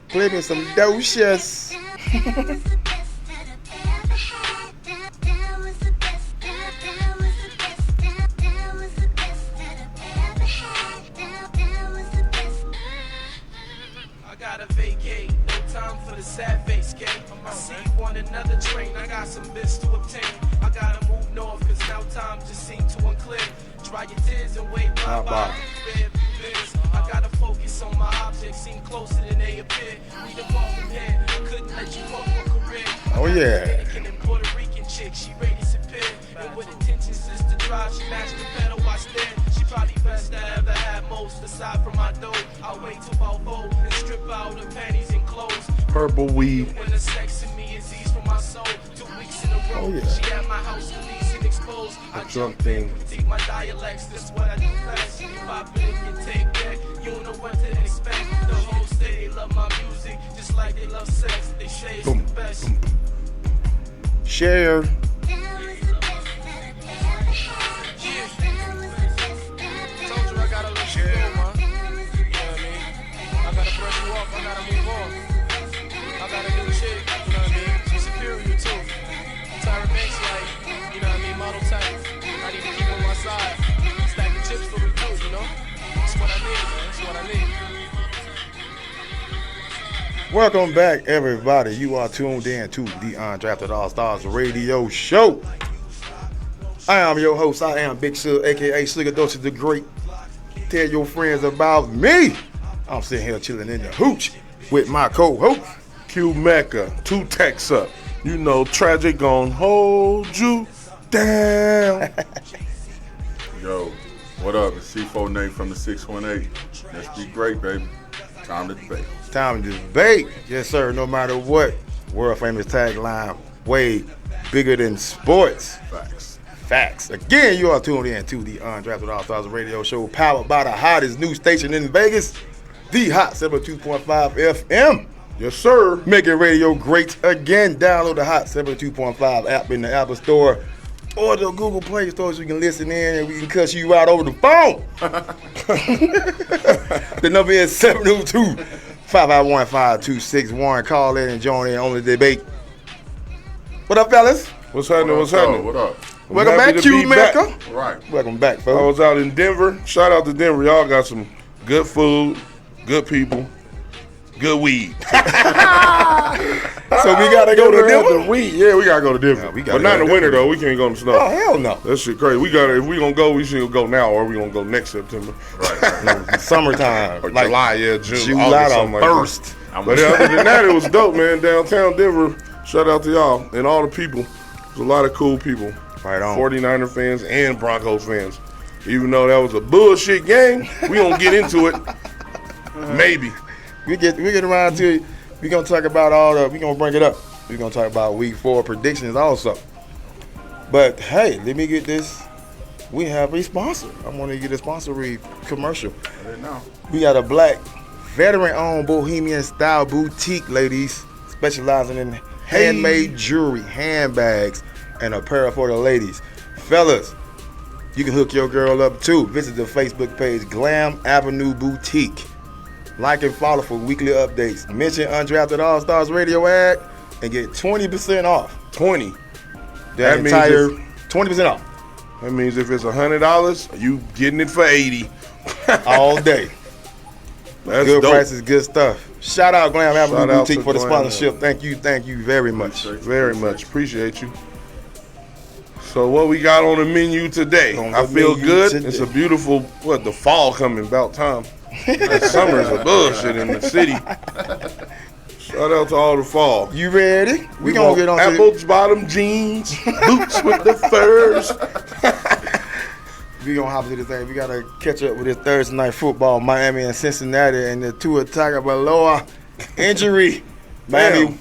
Clipping some docious. Sad face game. I see you on another train. I got some bits to obtain. I gotta move north, cause now time just seemed to unclear. Dry your tears and wait bye. I gotta focus on my objects, seem closer than they appear. We the ball from here, couldn't let you fuck my career. Oh yeah. Dominican and Puerto Rican chick, she ready to pair. And with intentions is to drive, she matched the pedal I stare. She probably best I ever had most, aside from my dough. I'll wait till I'll vote and strip out her panties and clothes. Purple weed. When the sex in me is eased from my soul. 2 weeks in a row. Oh, yeah. She at my house released and exposed. I drunk thing. Critique my dialects. This what I do best. You pop it and you take back. You don't know what to expect. The whole state they love my music just like they love sex. They say it's the best. Share. Welcome back, everybody. You are tuned in to the UnDrafted AllStarz radio show. I am your host. I am Big Sug, a.k.a. Sligadosha the Great. Tell your friends about me. I'm sitting here chilling in the hooch with my co-host, Q-Mecca, 2 texts up. You know, tragic gon' hold you down. Yo, what up? It's C4 Nate from the 618. Let's be great, baby. Time to debate. Time to debate. Yes, sir. No matter what. World famous tagline, way bigger than sports. Facts. Again, you are tuned in to the UnDrafted AllStarz radio show, powered by the hottest news station in Vegas, the Hot 72.5 FM. Yes, sir. Making radio great again. Download the Hot 72.5 app in the Apple Store or the Google Play Store so you can listen in and we can cuss you out over the phone. The number is 702-551-5261. Call in and join in on the debate. What up, fellas? What's happening? What up? Welcome back, Q-Mecca. Right. Welcome back, I folks. was out in Denver. Shout out to Denver. Y'all got some good food, good people, good weed. So we gotta go to Denver? The weed. Yeah, we gotta go to Denver. Yeah, we gotta but not go in to the winter Denver. though. We can't go in the snow. Oh, hell no. That shit crazy. We gotta. If we gonna go, we should go now, or we gonna go next September. Right. Summertime. Or like July, yeah, June, July August, the something like that. 1st. But other than that, it was dope, man. Downtown Denver. Shout out to y'all and all the people. There's a lot of cool people. Right on. 49er fans and Broncos fans. Even though that was a bullshit game, we gonna get into it. Maybe. We get around to it. We're gonna talk about we're gonna bring it up. We're gonna talk about week 4 predictions also. But hey, let me get this. We have a sponsor. I want to get a sponsor commercial. I didn't know. We got a black, veteran-owned bohemian style boutique, ladies, specializing in handmade jewelry, handbags, and apparel for the ladies. Fellas, you can hook your girl up too. Visit the Facebook page, Glam Avenue Boutique. Like and follow for weekly updates. Mention UnDrafted AllStarz radio ad and get 20% off. 20. That means entire 20% off. That means if it's $100, you getting it for 80. All day. That's Good dope. prices, good stuff. Shout out Glam Avenue Shout out Boutique to for the Glam sponsorship. Thank you very much. Very much. Appreciate you. So what we got on the menu today? On I the feel menu good. today. It's a beautiful, the fall coming about time. That summer's a bullshit in the city. Shout out to all the fall. You ready? We gonna want get on to apples, bottom jeans, boots with the furs. We gonna hop to this thing. We gotta catch up with this Thursday night football. Miami and Cincinnati and the Tua Tagovailoa injury. Miami,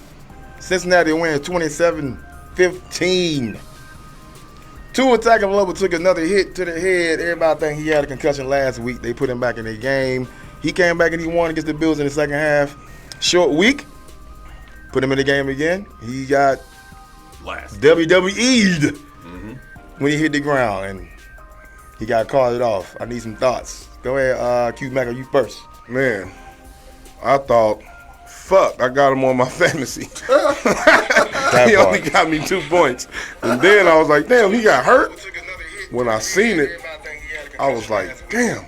Cincinnati wins 27-15. Tua Tagovailoa took another hit to the head. Everybody think he had a concussion last week. They put him back in the game. He came back and he won against the Bills in the second half. Short week. Put him in the game again. He got WWE'd when he hit the ground and he got called it off. I need some thoughts. Go ahead, Q-Mecca, you first. Man, I thought, fuck, I got him on my fantasy. He only got me 2 points. And then I was like, damn, he got hurt. When I seen it, I was like, damn.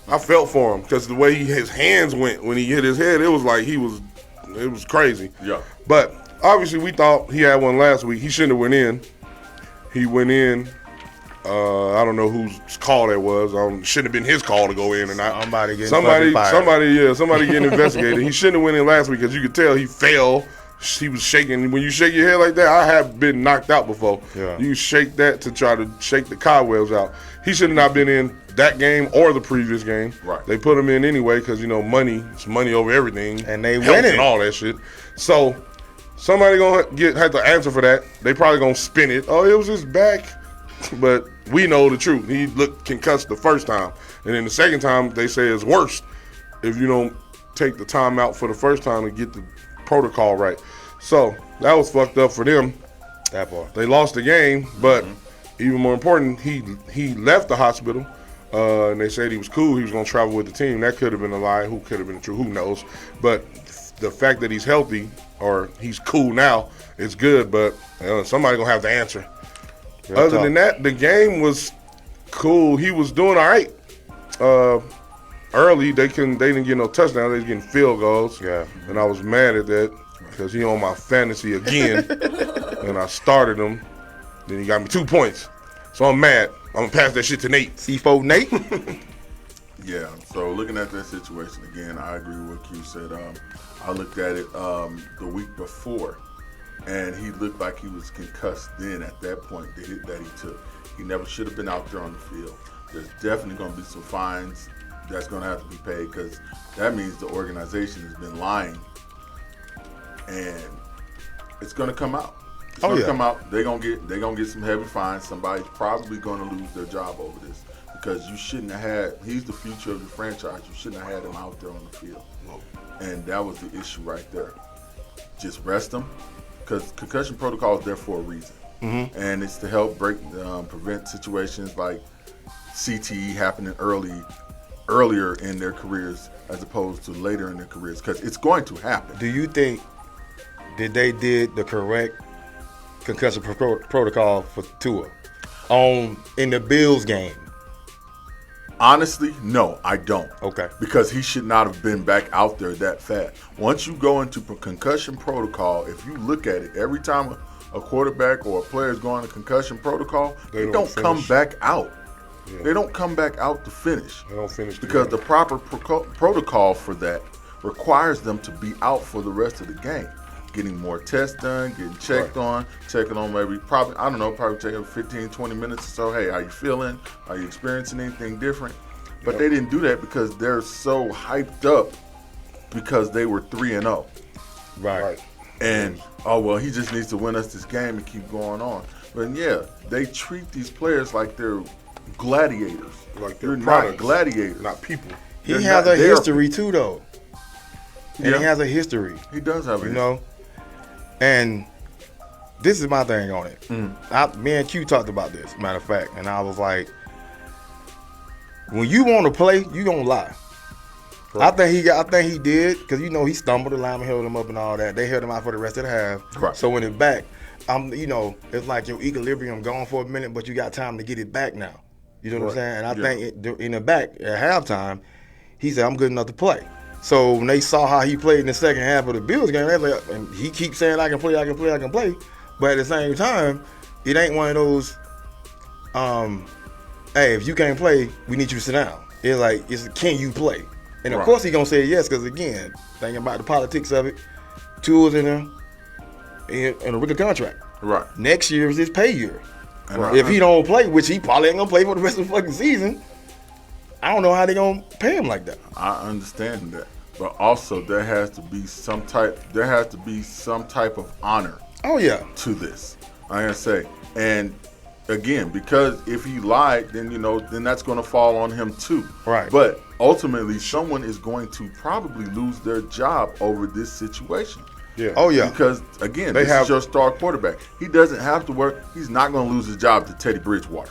I felt for him because the way his hands went when he hit his head, it was like it was crazy. Yeah. But obviously we thought he had one last week. He shouldn't have went in. He went in. I don't know whose call that was. Shouldn't have been his call to go in or not. Somebody getting somebody getting investigated. He shouldn't have went in last week because you could tell he fell. He was shaking. When you shake your head like that, I have been knocked out before. Yeah. You shake that to try to shake the cobwebs out. He should have not been in that game or the previous game. Right. They put him in anyway because, money. It's money over everything. And they health winning. and all that shit. So somebody going to have to answer for that. They probably going to spin it. Oh, it was his back. But we know the truth. He looked concussed the first time. And then the second time, they say it's worse if you don't take the time out for the first time and get the protocol right. So that was fucked up for them. That part. They lost the game, but even more important, he left the hospital, and they said he was cool. He was going to travel with the team. That could have been a lie. Who could have been true? Who knows? But the fact that he's healthy or he's cool now is good, but somebody going to have to answer. Other than that, the game was cool. He was doing all right. Early, they didn't get no touchdowns. They was getting field goals. Yeah. And I was mad at that because he on my fantasy again. And I started him. Then he got me 2 points. So I'm mad. I'm going to pass that shit to Nate. C4 Nate? Yeah, so looking at that situation again, I agree with what Q said. I looked at it the week before, and he looked like he was concussed then at that point, the hit that he took. He never should have been out there on the field. There's definitely going to be some fines that's going to have to be paid because that means the organization has been lying, and it's going to come out. It's going to come out. They're going to get some heavy fines. Somebody's probably going to lose their job over this because you shouldn't have had. He's the future of the franchise. You shouldn't have had him out there on the field, and that was the issue right there. Just rest him because concussion protocol is there for a reason, and it's to help prevent situations like CTE happening earlier in their careers as opposed to later in their careers because it's going to happen. Do you think that they did the correct concussion protocol for Tua in the Bills game? Honestly, no, I don't. Okay. Because he should not have been back out there that fast. Once you go into concussion protocol, if you look at it, every time a quarterback or a player is going to concussion protocol, they don't come back out. Yeah. They don't come back out to finish. They don't finish because the proper protocol for that requires them to be out for the rest of the game. Getting more tests done, getting checked on, checking on probably taking 15, 20 minutes or so. Hey, how you feeling? Are you experiencing anything different? But they didn't do that because they're so hyped up because they were 3-0. Right. And, he just needs to win us this game and keep going on. But, yeah, they treat these players like they're gladiators. Like they're not gladiators. Not people. He has a history, too, though. And he has a history. He does have a history. And this is my thing on it. Me and Q talked about this, matter of fact, and I was like, when you want to play, you gonna lie. Right. I think he did because he stumbled, the lineman held him up and all that. They held him out for the rest of the half. Right. So when it back, it's like your equilibrium gone for a minute, but you got time to get it back now. You know what I'm saying? And I think in the back at halftime, he said, "I'm good enough to play." So when they saw how he played in the second half of the Bills game, they like, and he keeps saying, I can play. But at the same time, it ain't one of those, hey, if you can't play, we need you to sit down. It's like, can you play? And of course he going to say yes because, again, thinking about the politics of it, Tua's in a rookie contract. Right. Next year is his pay year. If he don't play, which he probably ain't going to play for the rest of the fucking season, I don't know how they gonna pay him like that. I understand that, but also there has to be some type of honor. Oh yeah. To this, I gotta say, and again, because if he lied, then then that's gonna fall on him too. Right. But ultimately, someone is going to probably lose their job over this situation. Yeah. Oh yeah. Because again, this is your star quarterback. He doesn't have to work. He's not gonna lose his job to Teddy Bridgewater.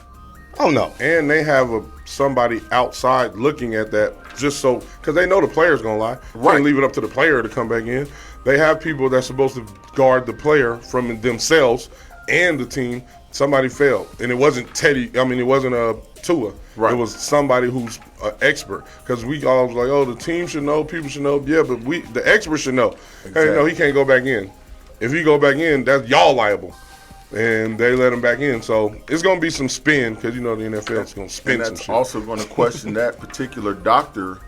Oh no. And they have somebody outside looking at that just so, because they know the player's gonna lie. Right. Can't leave it up to the player to come back in. They have people that's supposed to guard the player from themselves and the team. Somebody failed, and it wasn't Teddy. I mean, it wasn't Tua. Right. It was somebody who's an expert. Because we all was like, oh, the team should know, people should know. Yeah, but the experts should know. Exactly. Hey, no, he can't go back in. If he go back in, that's y'all liable. And they let him back in. So it's going to be some spin because, you know, the NFL is going to spin And some that's shit. also going to question that particular doctor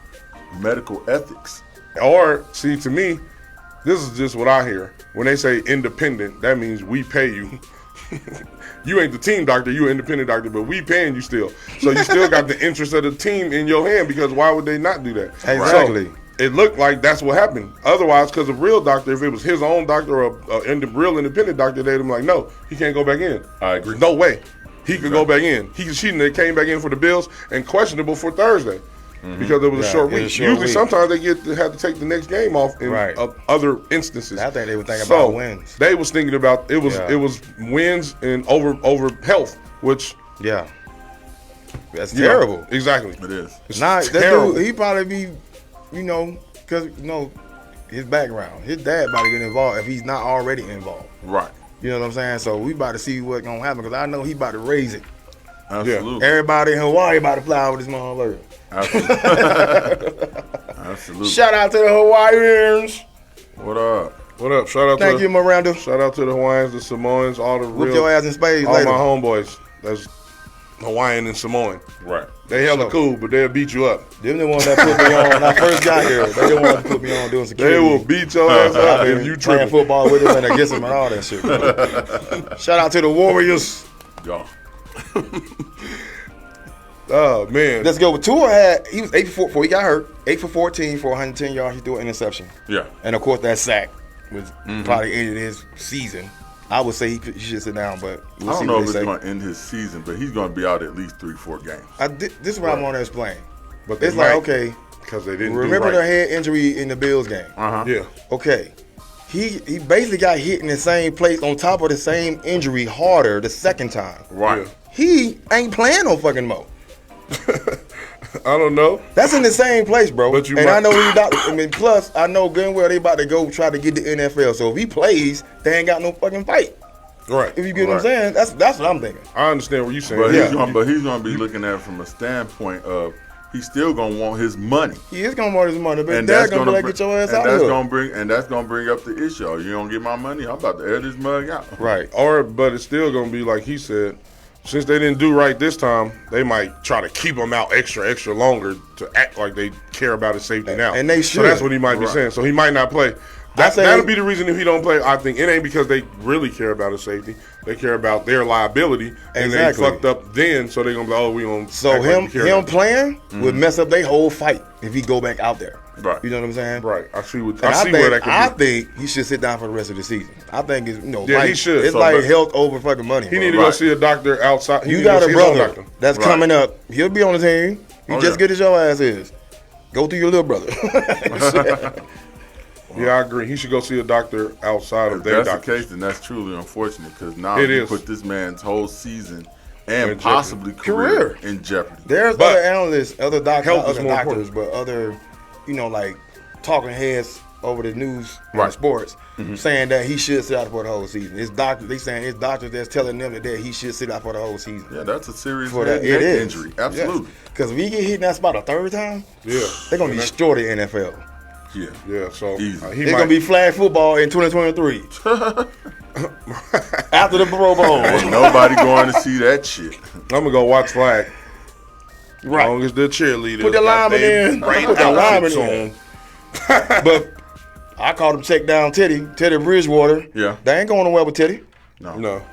medical ethics. Or, see, to me, this is just what I hear. When they say independent, that means we pay you. You ain't the team doctor, you an independent doctor, but we paying you still. So you still got the interest of the team in your hand because why would they not do that? Exactly. So it looked like that's what happened. Otherwise, because a real doctor, if it was his own doctor or a real independent doctor, they'd be like, no, he can't go back in. I agree. No way. He could go back in. She came back in for the Bills and questionable for Thursday. Because it was a short it was week. a short Usually, week. sometimes they have to take the next game off in Right. other instances. I think they were thinking about wins. They was thinking about it was Yeah. it was wins and over health, which Yeah. That's you know, terrible. exactly. It is. It's Nah, that terrible. dude, he probably be, you know, because, you know, his background. His dad about to get involved if he's not already involved. Right. You know what I'm saying? So we about to see what's going to happen because I know he about to raise it. Absolutely. Everybody in Hawaii about to fly with this motherfucker. Absolutely. Absolutely. Shout out to the Hawaiians. What up? What up? Shout out Thank to you, Miranda. shout out to the Hawaiians, the Samoans, all the Whoop real your ass in spades all later. my homeboys. That's Hawaiian and Samoan. Right. They hella Sure. cool, but they'll beat you up. Them the ones that put me on when I first got here. They the ones that put me on doing security. They will beat your ass up I've if been you playing tripping. football with them and against them and all that shit. Bro. Shout out to the Warriors. Y'all. Oh man. Let's go with Tua. He was 8 for 4 before he got hurt. 8 for 14 for 110 yards. He threw an interception. Yeah. And of course that sack was probably ended his season. I would say he should sit down, but we'll I see don't know what if it's they say. going to end his season, but he's going to be out at least 3-4 games. This is what I want to explain. But they It's like, might, okay, because they didn't remember do the right. head injury in the Bills game? Uh-huh. Yeah. Okay. He basically got hit in the same place on top of the same injury harder the second time. Right. He ain't playing no fucking more. I don't know. That's in the same place, bro. But you and might- I know he about. I mean, plus I know good and well they about to go try to get the NFL. So if he plays, they ain't got no fucking fight. Right. If you get what I'm Right. saying, that's what I'm thinking. I understand what you're saying. But, yeah. he's going to be looking at it from a standpoint of he's still going to want his money. He is gonna want his money, but And they're that's gonna going be to like, get your ass and out that's of here. going to bring up the issue. Oh, you don't get my money? I'm about to air this mug out. Right. But it's still gonna be like he said. Since they didn't do right this time, they might try to keep him out extra longer to act like they care about his safety now. And they So should. that's what he might be Right. saying. So he might not play. say- That'll be the reason if he don't play. I think it ain't because they really care about his safety. They care about their liability, and Exactly. they fucked up then. So they're gonna be, we gonna. So act like we care him about it. playing would mess up their whole fight if he go back out there. Right. You know what I'm saying? Right. I see what And I see where that I could be. think he should sit down for the rest of the season. I think it's Yeah, like, he should. It's So, like but- health over fucking money. He bro. need to go Right. see a doctor outside. He You need to got go a see his own brother doctor. that's Right. coming up. He'll be on the team. He Oh, just yeah. good as your ass is. Go through your little brother. Yeah, I agree. He should go see a doctor outside of If their that's doctor. the case, then that's truly unfortunate because now It you is. put this man's whole season In and jeopardy. possibly career Career. in jeopardy. There's But other analysts, other doctors, health not is other more doctors, but other, like talking heads over the news and Right. sports saying that he should sit out for the whole season. His doctor, they saying his doctors that's telling them that he should sit out for the whole season. Yeah, that's a serious For neck that, it is injury. Absolutely. Because if he get hit in that spot a third time, Yeah. they're gonna And that- destroy the NFL. Yeah. Yeah, so Easy. he They're might gonna be flag football in 2023 after the Pro Bowl. Ain't nobody going to see that shit. I'm gonna go watch flag. As Right. long as the cheerleaders Put the got lineman their in. right Put the lineman outfits in. on. But I called him check down Teddy Bridgewater. Yeah. They ain't going nowhere with Teddy. No. No. So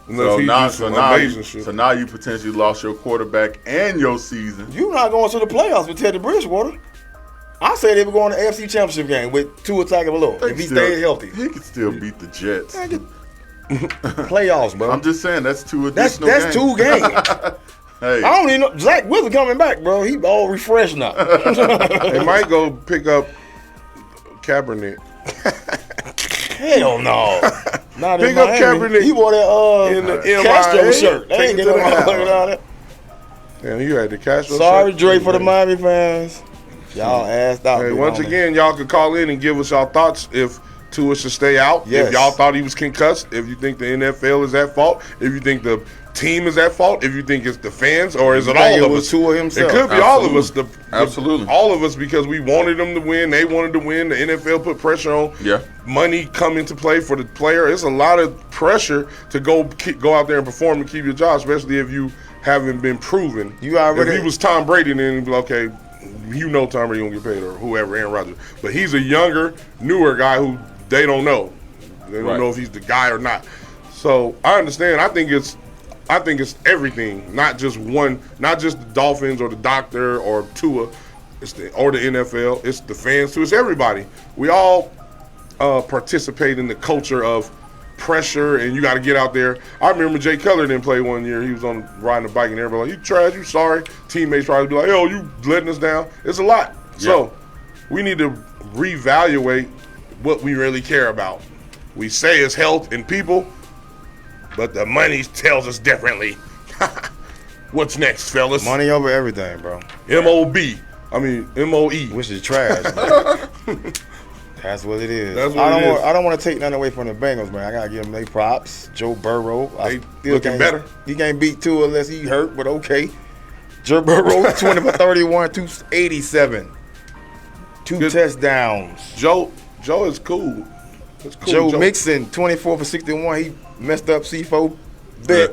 Unless he now, do some amazing shit. so now you potentially lost your quarterback and your season. You not going to the playoffs with Teddy Bridgewater. I said they were going to the AFC Championship game with Tua Tagovailoa if he stayed healthy. He could still beat the Jets. Playoffs, bro. I'm just saying that's two That's additional two games. Hey, I don't even know. Zach Wilson coming back, bro. He all refreshed now. They might go pick up Kaepernick. Hell no. Not Pick in up Miami. Kaepernick He wore that in the Castro MIA. shirt. They Take ain't it getting to the no house. motherfucker out there. And you had to cash those Sorry, checks. Dre, for the Miami fans. Y'all assed out. Hey, big once homie. again, y'all can call in and give us y'all thoughts if Tua should stay out. Yes. If y'all thought he was concussed. If you think the NFL is at fault. If you think the team is at fault. If you think it's the fans or is it all of was us? Tua himself. It could be all of us. Absolutely. All of us because we wanted them to win. They wanted to win. The NFL put pressure on. Yeah. Money come into play for the player. It's a lot of pressure to go out there and perform and keep your job, especially if you haven't been proven. You already- If he was Tom Brady, then it'd be like, okay, you know Tom Brady gonna get paid or whoever, Aaron Rodgers. But he's a younger, newer guy who they don't know. They don't know if he's the guy or not. So I understand. I think it's everything, not just the Dolphins or the doctor or Tua, or the NFL. It's the fans too. It's everybody. We all participate in the culture of pressure, and you got to get out there. I remember Jay Cutler didn't play one year. He was riding a bike, and everybody like, "You trash, you sorry." Teammates try to be like, "Yo, you letting us down." It's a lot. So we need to reevaluate what we really care about. We say it's health and people, but the money tells us differently. What's next, fellas? Money over everything, bro. M-O-B. I mean, M-O-E. Which is trash, man. That's what it is. That's what it is. I don't want to take nothing away from the Bengals, man. I gotta give them their props. Joe Burrow, They looking better. He can't beat Tua unless he hurt, but okay. Joe Burrow, 20 for 31, 287, Good. touchdowns. Joe is cool. It's cool. Joe Mixon, 24 for 61. He messed up C4 bet.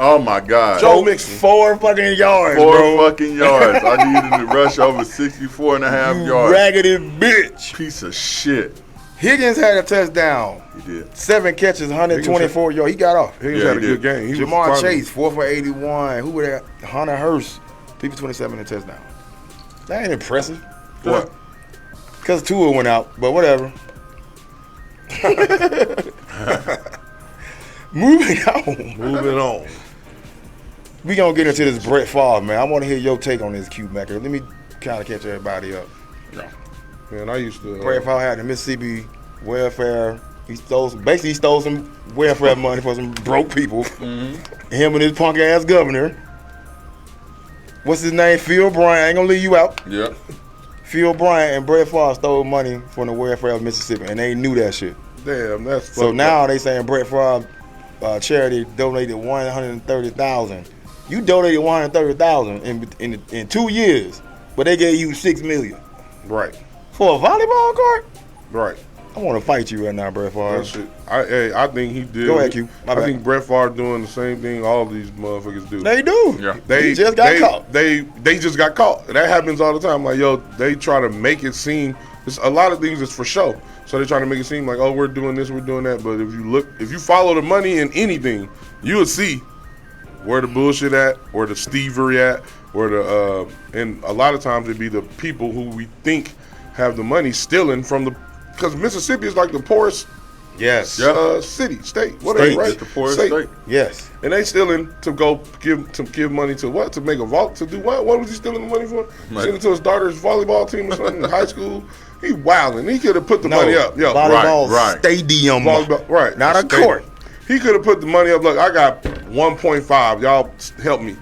Oh my God. Joe Mixon. 4 fucking yards, Four bro. fucking yards. I needed to rush over 64 and a half You yards. raggedy bitch. Piece of shit. Higgins had a touchdown. He did. 7 catches, 124 yards. He got off. Higgins Yeah, had a he good did. game. He was Jamar probably- Chase, 4 for 81. Who was that? Hunter Hurst, 3 for 27 and a touchdown. That ain't impressive. What? Because Tua went out, but whatever. Moving on. Moving on. We gonna get into this Brett Favre, man. I want to hear your take on this Q-Mecca. Let me kind of catch everybody up. Man, I used to. Brett Favre had the Mississippi welfare. He stole some welfare money for some broke people. Him and his punk ass governor. What's his name? Phil Bryant. I ain't gonna leave you out. Yep. Phil Bryant and Brett Favre stole money from the welfare of Mississippi, and they knew that shit. Damn, that's So fucked now up. they saying Brett Favre charity donated $130,000. You donated $130,000 in 2 years, but they gave you $6 million Right. for a volleyball court. Right. I want to fight you right now, Brett Favre. That shit. I think he did. Go ahead, Q. My I bad. think Brett Favre doing the same thing all these motherfuckers do. They do. Yeah. He just got caught. They just got caught. That happens all the time. Like, yo, they try to make it seem. It's a lot of things is for show. So they try to make it seem like, oh, we're doing this, we're doing that. But if you follow the money in anything, you'll see where the bullshit at, where the thievery at, where the and a lot of times it be the people who we think have the money stealing from the, because Mississippi is like the poorest Yes. city, state, whatever, State. right? It's the poorest state. Yes. And they stealing to go give money to what? To make a vault? To do what? What was he stealing the money for? Right. Send it to his daughter's volleyball team or something in high school. He wilding. He could have put the No. money up. Yo, Volleyball right. stadium. Volleyball, right? Not a Stadium. court. He could have put the money up. Look, I got 1.5. Y'all help me.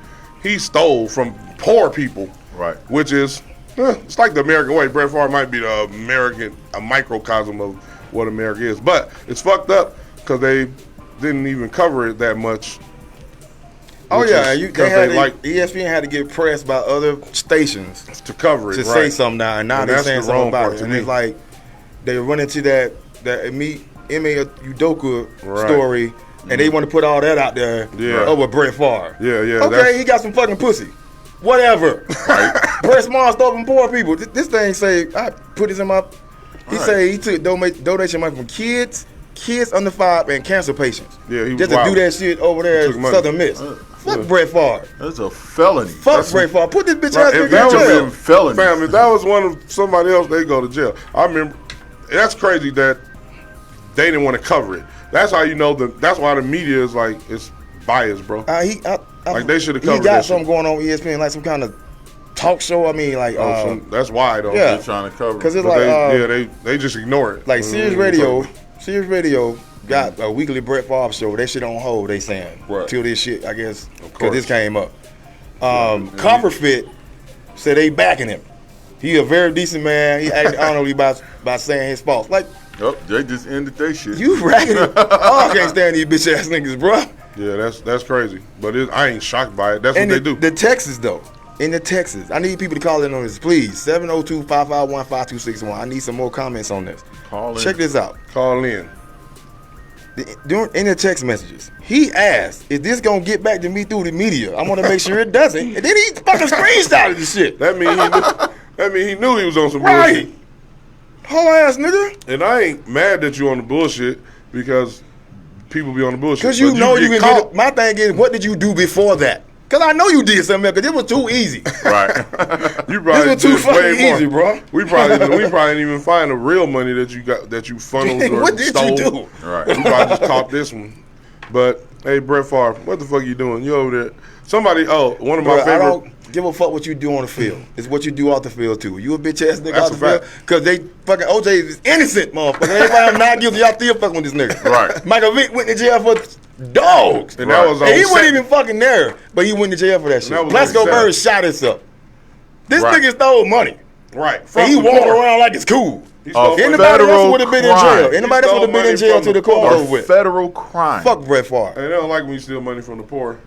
He stole from poor people. Right. Which is, it's like the American way. Brett Favre might be a microcosm of what America is. But it's fucked up because they didn't even cover it that much. Oh Which yeah, is they 'cause had they like ESPN had to get pressed by other stations to cover it, to right? say something now, and now And they're that's saying the something wrong about part it. to And me. it's like they run into that Ime Udoka Right. story, and they want to put all that out there Yeah. over Brett Favre. Yeah, Okay, that's- he got some fucking pussy. Whatever. Brett Small stole from poor people. This thing say I put this in my. He say he took donation money from kids under 5, and cancer patients. Yeah, he was just to wild. do that shit over there Took at money. Southern Miss. Fuck Brett Favre. That's a felony. Fuck Brett Favre. Put this bitch Right, ass if nigga that in was jail. in felony. Fam, if that was one of somebody else, they go to jail. I remember. That's crazy that they didn't want to cover it. That's how you know that's why the media is like it's biased, bro. Like, they should've He covered got that something shit. going on ESPN, like some kind of talk show. I mean, like, That's why though. yeah. They're trying to cover. because it's But like, they just ignore it. like Sirius Radio got a weekly Brett Favre show. That shit on hold. They saying Right. till this shit, I guess, because course. this came up. Crawford said they backing him. He a very decent man. He acted honorably by saying his faults. Like, They just ended their shit. you raggedy. Oh, I can't stand these bitch ass niggas, bro. Yeah, that's crazy. But I ain't shocked by it. That's what they do. The Texas though. In the Texas, I need people to call in on this, please. 702-551-5261. I need some more comments on this. Call in. Check this out. Call in. In the text messages, he asked, "Is this gonna get back to me through the media? I want to make sure it doesn't." And then he fucking screenshotted the shit. That mean he knew he was on some Right. bullshit. Whole ass nigga. And I ain't mad that you on the bullshit because people be on the bullshit. Because you But know you can caught. get it. My thing is, what did you do before that? Because I know you did something because it was too easy. Right. You probably This was too did fucking way more. easy, bro. We probably didn't even find the real money that you funneled or What did stole. you do? Right. We probably just caught this one. But hey, Brett Favre, what the fuck you doing? You over there? One of my Bro, I favorite. don't give a fuck what you do on the field. It's what you do off the field too. You a bitch ass nigga That's off the a field fact. because they fucking OJ is innocent, motherfucker. They find him not guilty. Y'all still fucking with this nigga. Right. Michael Vick went to jail for dogs. And that was on And he set. wasn't even fucking there, but he went to jail for that shit. that was Plaxico on set. Bird shot himself. This Right. nigga stole money. Right. And he From the walking poor. around like it's cool. He stole money. Anybody else federal would have been in crime. jail. Anybody else stole would have been money in jail from till the the court poor. was over with. Federal crime. Fuck Brett Favre. And they don't like when you steal money from the poor.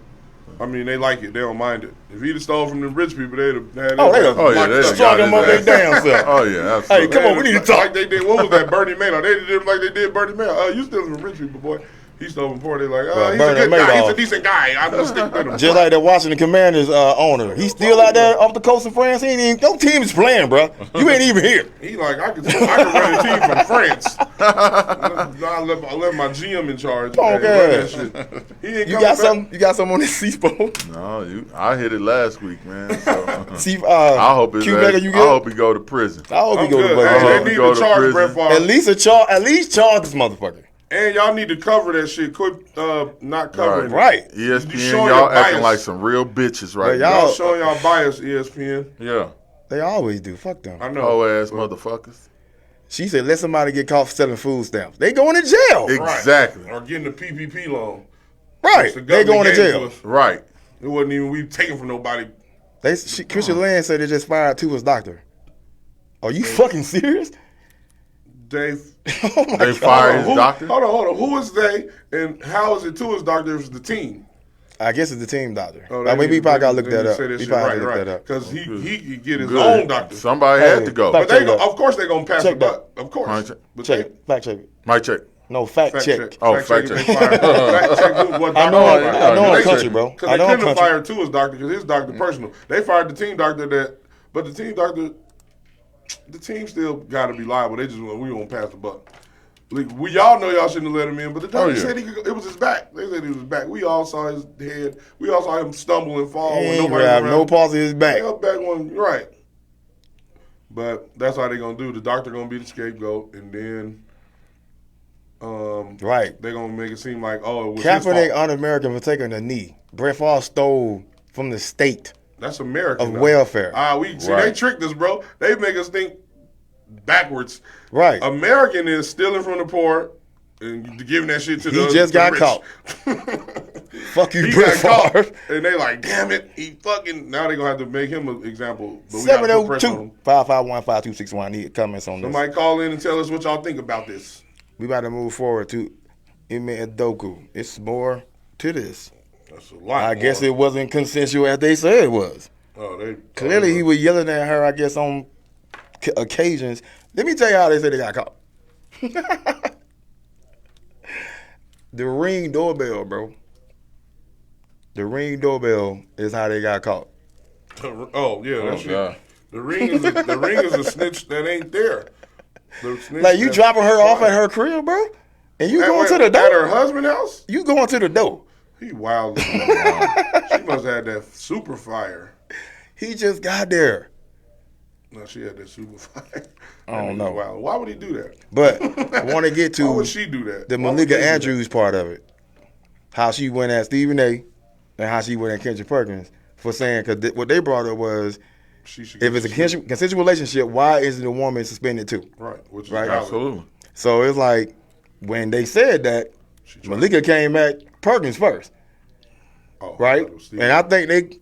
I mean, they like it. They don't mind it. If he'd have stole from the rich people, they'd have had Oh, they done they done strung got him up his their ass. damn self. Oh yeah, absolutely. Hey, come on, we need to talk. Like they did. What was that? Bernie Madoff. They did him like they did Bernie Madoff. You stealing from rich people, boy. He stole from poor. They like, Well, he's a Bernie good guy. He's Madoff. a decent guy. I'm gonna stick with him. Just like the Washington Commanders owner. He's still out there off the coast of France. He ain't even, your team is playing, bro. You ain't even here. He like, I could run a team from France. I left my GM in charge. Oh, Man, God. run that shit. He ain't You coming got back. some. You got some on this C-Spo. No, I hit it last week, man. So. See, I hope Q-Mecca, you I good? hope he go to prison. I hope he I'm go to good. prison. Hey, hope they he need go to to charge prison. Brett Favre. At least charge this motherfucker. And y'all need to cover that shit. Quit not covering it. Right. You ESPN, showing y'all your acting bias. like some real bitches right But y'all- Y'all showing y'all bias, ESPN. now. Yeah. They always do. Fuck them. I know. Hoe ass motherfuckers. She said, let somebody get caught selling food stamps. They going to jail. Right. Exactly. Or getting the PPP loan. Right. Which the They going to government gave jail. us. Right. It wasn't even we taking from nobody. Christian Land said they just fired Tua's doctor. Are you fucking serious? Dave. Oh my They God. fired his doctor. Hold on. Who is they and how is it to his doctor if it's the team? I guess it's the team doctor. Oh, I mean, we probably got to look that up. We probably Right, look that up. Because he could get his Good. own doctor. Somebody Hey, had to go. fact But they check that. of course they're going to pass Check the buck. Of course. Right, check. But Check they- it. Fact check it. Mic check. No, fact Fact check. check. Oh, fact fact check. check. They fired. Fact check what I know, doctor I know they in country, said- bro. Because I they know in couldn't have country. fired Tua's doctor because his doctor personal. They fired the team doctor but the team doctor, the team still got to be liable. They just we won't pass the buck. Like, we y'all know y'all shouldn't have let him in, but the doctor yeah. said it was his back. They said it was his back. We all saw his head. We all saw him stumble and fall He when ain't nobody grab around. no pulse in his back. They up back one right. But that's how they gonna do. The doctor gonna be the scapegoat, and then Right. they gonna make it seem like it was his Kaepernick fault. un-American for taking a knee. Brett Favre stole from the state That's American of though. welfare. They Right. tricked us, bro. They make us think backwards. Right. American is stealing from the poor and giving that shit to He the just the got rich. caught. Fuck you, He Brett got Favre. caught, and they like, damn it, he fucking. Now they gonna have to make him an example. But we gotta put pressure on him. 702-551-5261. I need comments on this. Somebody call in and tell us what y'all think about this. We about to move forward to Ime Udoka. It's more to this. That's a lot. I guess more. it wasn't consensual as they said it was. They Clearly, he was yelling at her, I guess, on occasions. Let me tell you how they said they got caught. The Ring doorbell, bro. The Ring doorbell is how they got caught. Oh yeah, that shit. God. The ring is a snitch that ain't there. The snitch Like, you that's dropping her off quiet. at her crib, bro? And you At- going to the at door? her husband's house? You going to the door. He wild. She must have had that super fire. He just got there. No, she had that super fire. I don't know. Wow. Why would he do that? But I want to get Why to would she do that? the Why would Malika they do that? Andrews part of it. How she went at Stephen A. and how she went at Kendrick Perkins for saying, because what they brought up was, She should if get it's a consensual relationship, why isn't the woman suspended too? right, which is Right. valid. Absolutely. So it's like, when they said that, She tried- Malika came at Perkins first, Oh, right? that was Steve. And I think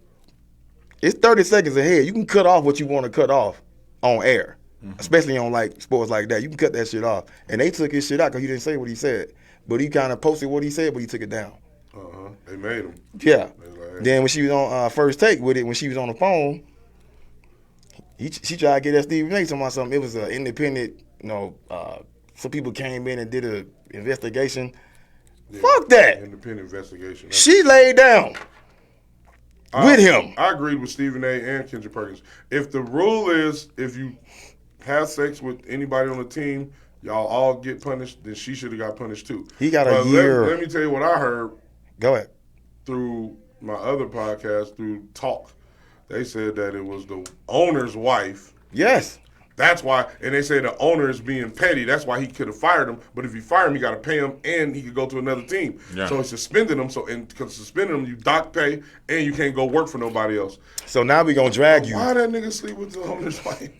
it's 30 seconds ahead. You can cut off what you want to cut off on air, especially on like sports like that. You can cut that shit off. And they took his shit out because he didn't say what he said. But he kind of posted what he said, but he took it down. They made him. Yeah. Like, Then when she was on First Take with it, when she was on the phone, she tried to get that Stephen A. talking about something. It was an independent, some people came in and did an investigation. Yeah, fuck that. Independent investigation. She laid down with him. I agreed with Stephen A. and Kendrick Perkins. If the rule is if you have sex with anybody on the team, y'all all get punished, then she should have got punished too. He got a year. Let me tell you what I heard. Go ahead. Through my other podcast, through Talk, they said that it was the owner's wife. Yes. That's why, and they say the owner is being petty. That's why he could have fired him. But if you fire him, you got to pay him, and he could go to another team. Yeah. So he suspended him. So, and because suspending him, you dock pay, and you can't go work for nobody else. So now we gonna drag you. Why that nigga sleep with the owner's wife?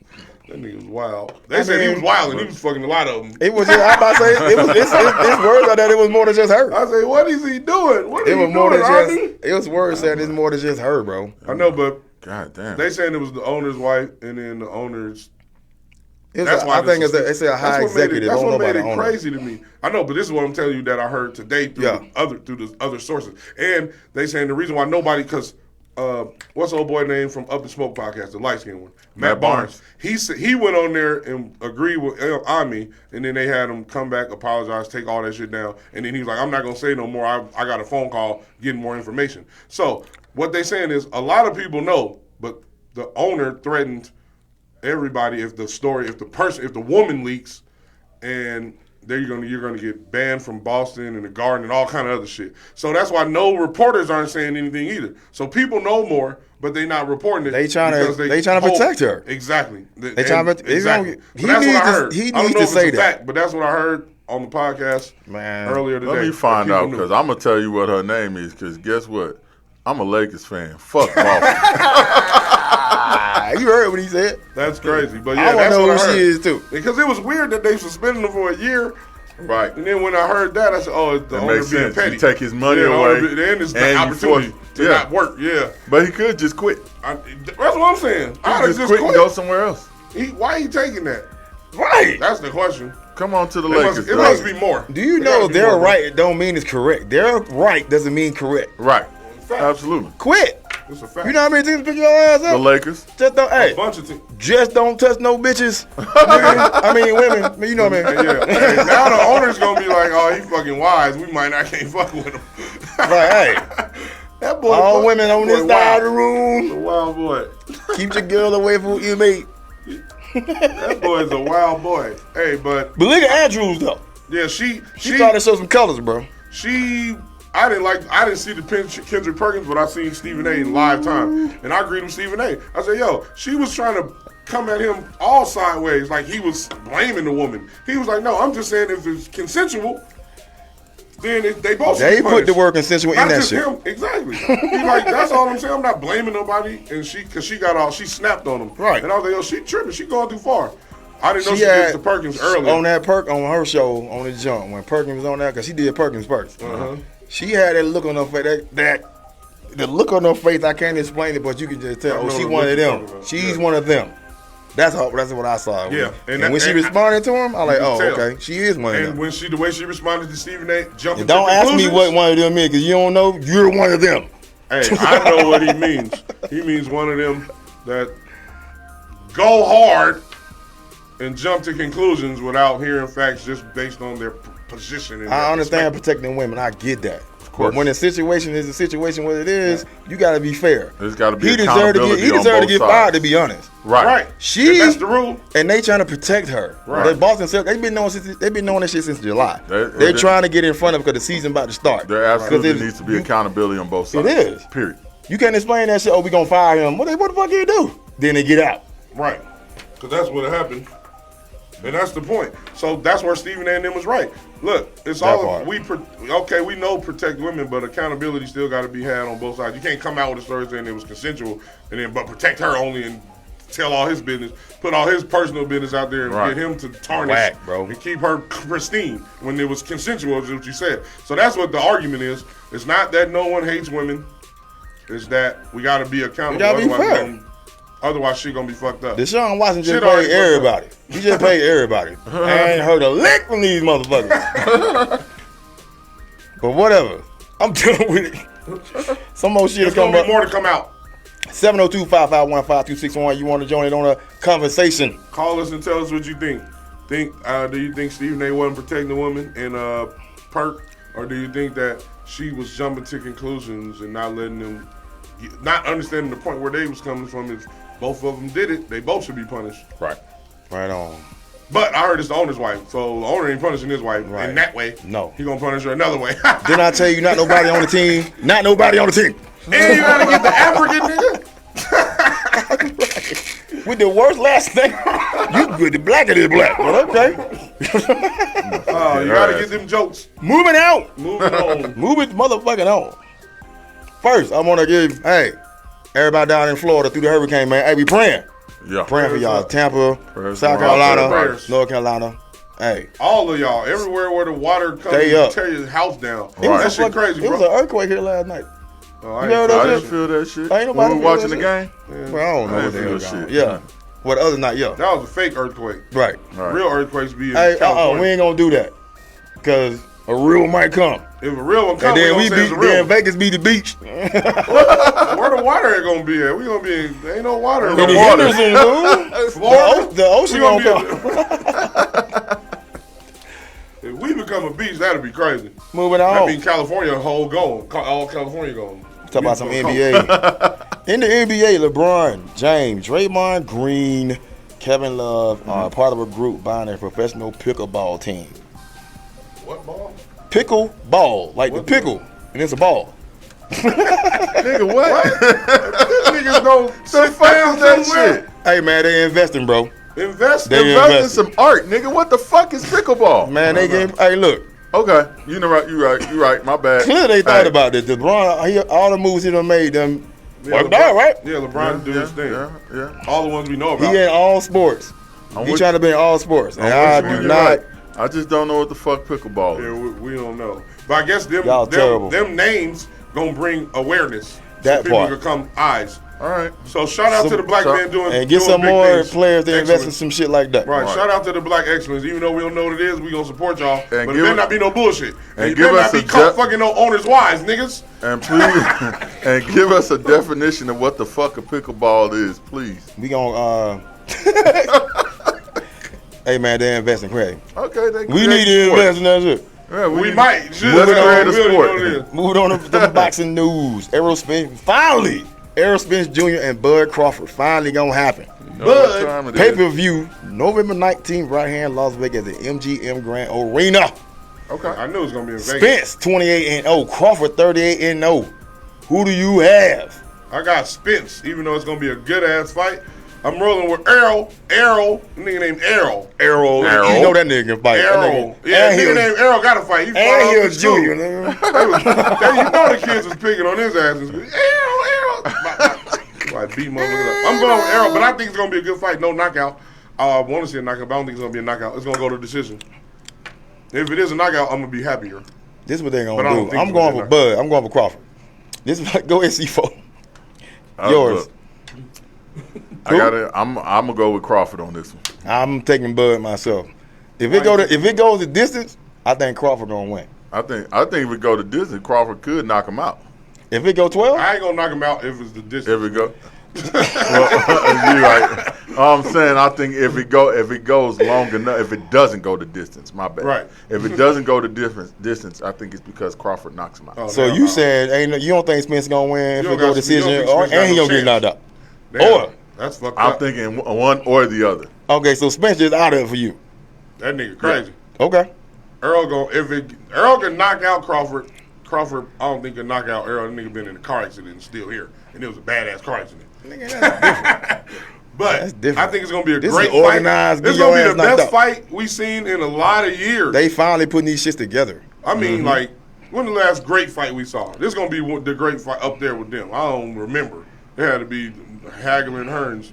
That nigga was wild. They said he was wild, and he was fucking a lot of them. It was. I'm about to say it's words like that. It was more than just her. I say, what is he doing? What is he more doing, than Rodney? It was words saying it's more than just her, bro. I know, but God damn. They saying it was the owner's wife, and then the owner's. That's why I think it's a high executive. That's what made it crazy to me. I know, but this is what I'm telling you that I heard today through the other sources. And they saying the reason why nobody, because what's the old boy name from Up in Smoke podcast, the light skinned one, Matt Barnes. He went on there and agreed with Ime, and then they had him come back, apologize, take all that shit down, and then he was like, I'm not gonna say no more. I got a phone call getting more information. So what they saying is a lot of people know, but the owner threatened everybody if the woman leaks, and you're gonna get banned from Boston and the Garden and all kind of other shit. So that's why no reporters aren't saying anything either. So people know more, but they not reporting it. They trying to protect her. Exactly. They trying to exactly. He needs to say that. Fact, but that's what I heard on the podcast earlier today. Let me find out, because I'm gonna tell you what her name is. Because guess what? I'm a Lakers fan. Fuck Boston. You heard what he said. That's crazy. But yeah, that's what I heard. She is too. Because it was weird that they suspended him for a year. Right. And then when I heard that, I said, oh, the owner being petty. You take his money away. Then it's the opportunity to not work. Yeah. But he could just quit. That's what I'm saying. I just quit and go somewhere else. Why he taking that? Right. That's the question. Come on to the Lakers. It must be more. Do you know they're right? It don't mean it's correct. Their right doesn't mean correct. Right. Absolutely. Quit. It's a fact. You know how many teams pick your ass up? The Lakers. Just don't. A bunch of teams. Just don't touch no bitches. I mean women. You know what I mean? Yeah. Hey, now the owner's gonna be like, oh, he fucking wise. We might not can't fuck with him. Like, hey, that boy. All women on this side of the room. The wild boy. Keep your girl away from Ime. That boy's a wild boy. Hey, but Malika Andrews though. Yeah, she tried to show some colors, bro. I didn't see the Kendrick Perkins, but I seen Stephen A. in live time, and I agreed with Stephen A. I said, yo, she was trying to come at him all sideways, like he was blaming the woman. He was like, no, I'm just saying if it's consensual, then they both. They put the word consensual in that shit. Him. Exactly. He's like, that's all I'm saying. I'm not blaming nobody, and because she snapped on him. Right. And I was like, yo, she tripping. She going too far. I didn't know she did to Perkins earlier. On her show on the jump when Perkins was on that, because she did Perkins first. She had that look on her face, the look on her face. I can't explain it, but you can just tell. Oh, she one of them. She's one of them. That's what I saw. Yeah, and when she responded to him, I'm like, oh, okay, she is one of them. And the way she responded to Stephen A. jumping. Don't ask me what one of them is, because you don't know. You're one of them. Hey, I know what he means. He means one of them that go hard and jump to conclusions without hearing facts just based on their position. I understand protecting women. I get that. Of course. But when the situation is the situation what it is, you got to be fair. There's got to be He deserved to get fired, to be honest. Right. That's the rule. And they trying to protect her. Right. The Boston Celtics, they've been knowing this shit since July. They're trying to get in front of it because the season about to start. There absolutely needs to be accountability on both sides. It is. Period. You can't explain that shit. Oh, we gonna fire him. What the fuck you do? Then they get out. Right. Because that's what happened. And that's the point. So that's where Stephen A. and them was right. Look, it's that all we know protect women, but accountability still got to be had on both sides. You can't come out with a story saying it was consensual but protect her only and tell all his business, put all his personal business out there and get him to tarnish and keep her pristine when it was consensual, is what you said. So that's what the argument is. It's not that no one hates women. is that we got to be accountable. We gotta be fair. Otherwise, shit gonna be fucked up. Deshaun Watson just Shit already paid everybody. He just paid everybody. I ain't heard a lick from these motherfuckers. But whatever. I'm done with it. Some more shit will There's come gonna up. be more to come out. 702-551-5261. You want to join it on a conversation? Call us and tell us what you think. Do you think Stephen A. wasn't protecting the woman in Perk, or do you think that she was jumping to conclusions and not letting them, not understanding the point where they was coming from? If both of them did it, they both should be punished. Right. Right on. But I heard it's the owner's wife, so the owner ain't punishing his wife Right. in that way. No. He gonna punish her another way. Didn't I tell you not nobody on the team? Not nobody on the team. And you gotta get the African nigga. With the worst last name. You good, the blacker than black. But okay. You gotta get them jokes. Moving out. Moving on. Move it motherfucking on. First, I want to give, everybody down in Florida through the hurricane, man. Hey, we praying. Yeah. Praying for y'all. Tampa, Prayers South going out to Carolina, everybody. North Carolina. Hey. All of y'all, everywhere where the water comes Stay and up. tear your house down. It was That a shit crazy, It bro. was an earthquake here last night. Oh, You heard I that didn't shit? feel that shit. Ain't nobody When we feel watching that the shit. game? Well, I don't know I what didn't the feel hell shit. going on. Yeah. Well, the other night, yeah. That was a fake earthquake. Right. Right. Real earthquakes be in Hey, California. we ain't gonna do that. Because a real one might come. If a real one And comes, then we we gonna say it's beat, a real then one. Vegas beat the beach. Where the water at gonna be at? We gonna be in, ain't no water. In No the water. Henderson, dude. Florida? The ocean We gonna gonna come. If we become a beach, that'd be crazy. Moving That on. mean California whole gone. All California gone. Talk about some We gonna NBA. In the NBA, LeBron, James, Draymond Green, Kevin Love are part of a group buying a professional pickleball team. What ball? Pickle ball, like the pickle, and it's a ball. Nigga, what? Niggas don't The fuck is that shit? Hey man, they investing, bro. Invest. They Invest in invested. some art, nigga. What the fuck is pickleball? Man, they gave. Hey, look. Okay, you know right. You right. My bad. Clearly, they thought Hey. about this. LeBron, all the moves he done made them worked out, right? Yeah, LeBron do his thing. Yeah. All the ones we know about. He in all sports. I'm He with trying to be in all sports, and I'm I with you. do You're not. right. I just don't know what the fuck pickleball Yeah, is. we don't know. But I guess Y'all terrible. them names gonna bring awareness. That so people part. become eyes. All right. So shout out to the black man doing And get doing some big more things. players to invest in Excellence. some shit like that. Right. Right. Shout out to the black excellence. Even though we don't know what it is, we gonna support y'all. And but it give better us- not be no bullshit. And you give better us not be a caught jet- fucking no owners' wives, niggas. And please, and give us a definition of what the fuck a pickleball is, please. We gonna. Hey man, they investing crazy. Okay, they We create need to sport. invest in that shit. Yeah, We need- might. Should. Let's That's create how a we really sport. know it is. Moving on to the boxing news. Finally, Spence Jr. and Bud Crawford finally gonna happen. You know what time it is. Pay-per-view, November 19th, right here in Las Vegas at the MGM Grand Arena. Okay. I knew it was gonna be in Vegas. Spence 28-0, Crawford 38-0. Who do you have? I got Spence, even though it's gonna be a good ass fight. I'm rolling with Errol, nigga named Errol. Errol. You know that nigga can fight. That Errol. nigga- Yeah, and nigga he named Errol got to fight. He fought and off he the a junior. stool. Nigga. You know the kids was picking on his ass. Errol. Like beat motherfuckers up. I'm going with Errol, but I think it's gonna be a good fight. No knockout. I want to see a knockout, but I don't think it's gonna be a knockout. It's gonna go to decision. If it is a knockout, I'm gonna be happier. This is what they're But I gonna don't do. think I'm it's going gonna for be Bud. I'm going for Crawford. This is go ahead, C4. I'll Yours. look. I'm gonna go with Crawford on this one. I'm taking Bud myself. If it goes the distance, I think Crawford gonna win. I think if we go to Disney, Crawford could knock him out. If it go 12, I ain't gonna knock him out if it's the distance. If it go, well, you're right. I'm saying I think if it goes long enough, if it doesn't go the distance, my bad. Right. If it doesn't go the distance, I think it's because Crawford knocks him out. Oh, so damn, you said you don't think Spence gonna win if You it don't go got- decision, you don't think and he Spence gonna got get no knocked out. Damn, Or that's fucked I'm up. thinking one or the other. okay, so Spence just out of it for you. That nigga crazy. Okay, Errol can knock out Crawford. Crawford, I don't think can knock out Errol. That nigga been in a car accident and still here, and it was a badass car accident. nigga, that's different. But That's different. I think it's gonna be a This great is organized, fight. get It's gonna your be ass the knocked best out. fight we've seen in a lot of years. They finally putting these shits together. I mean, like, when the last great fight we saw? This is gonna be the great fight up there with them. I don't remember. It had to be Hagler and Hearns.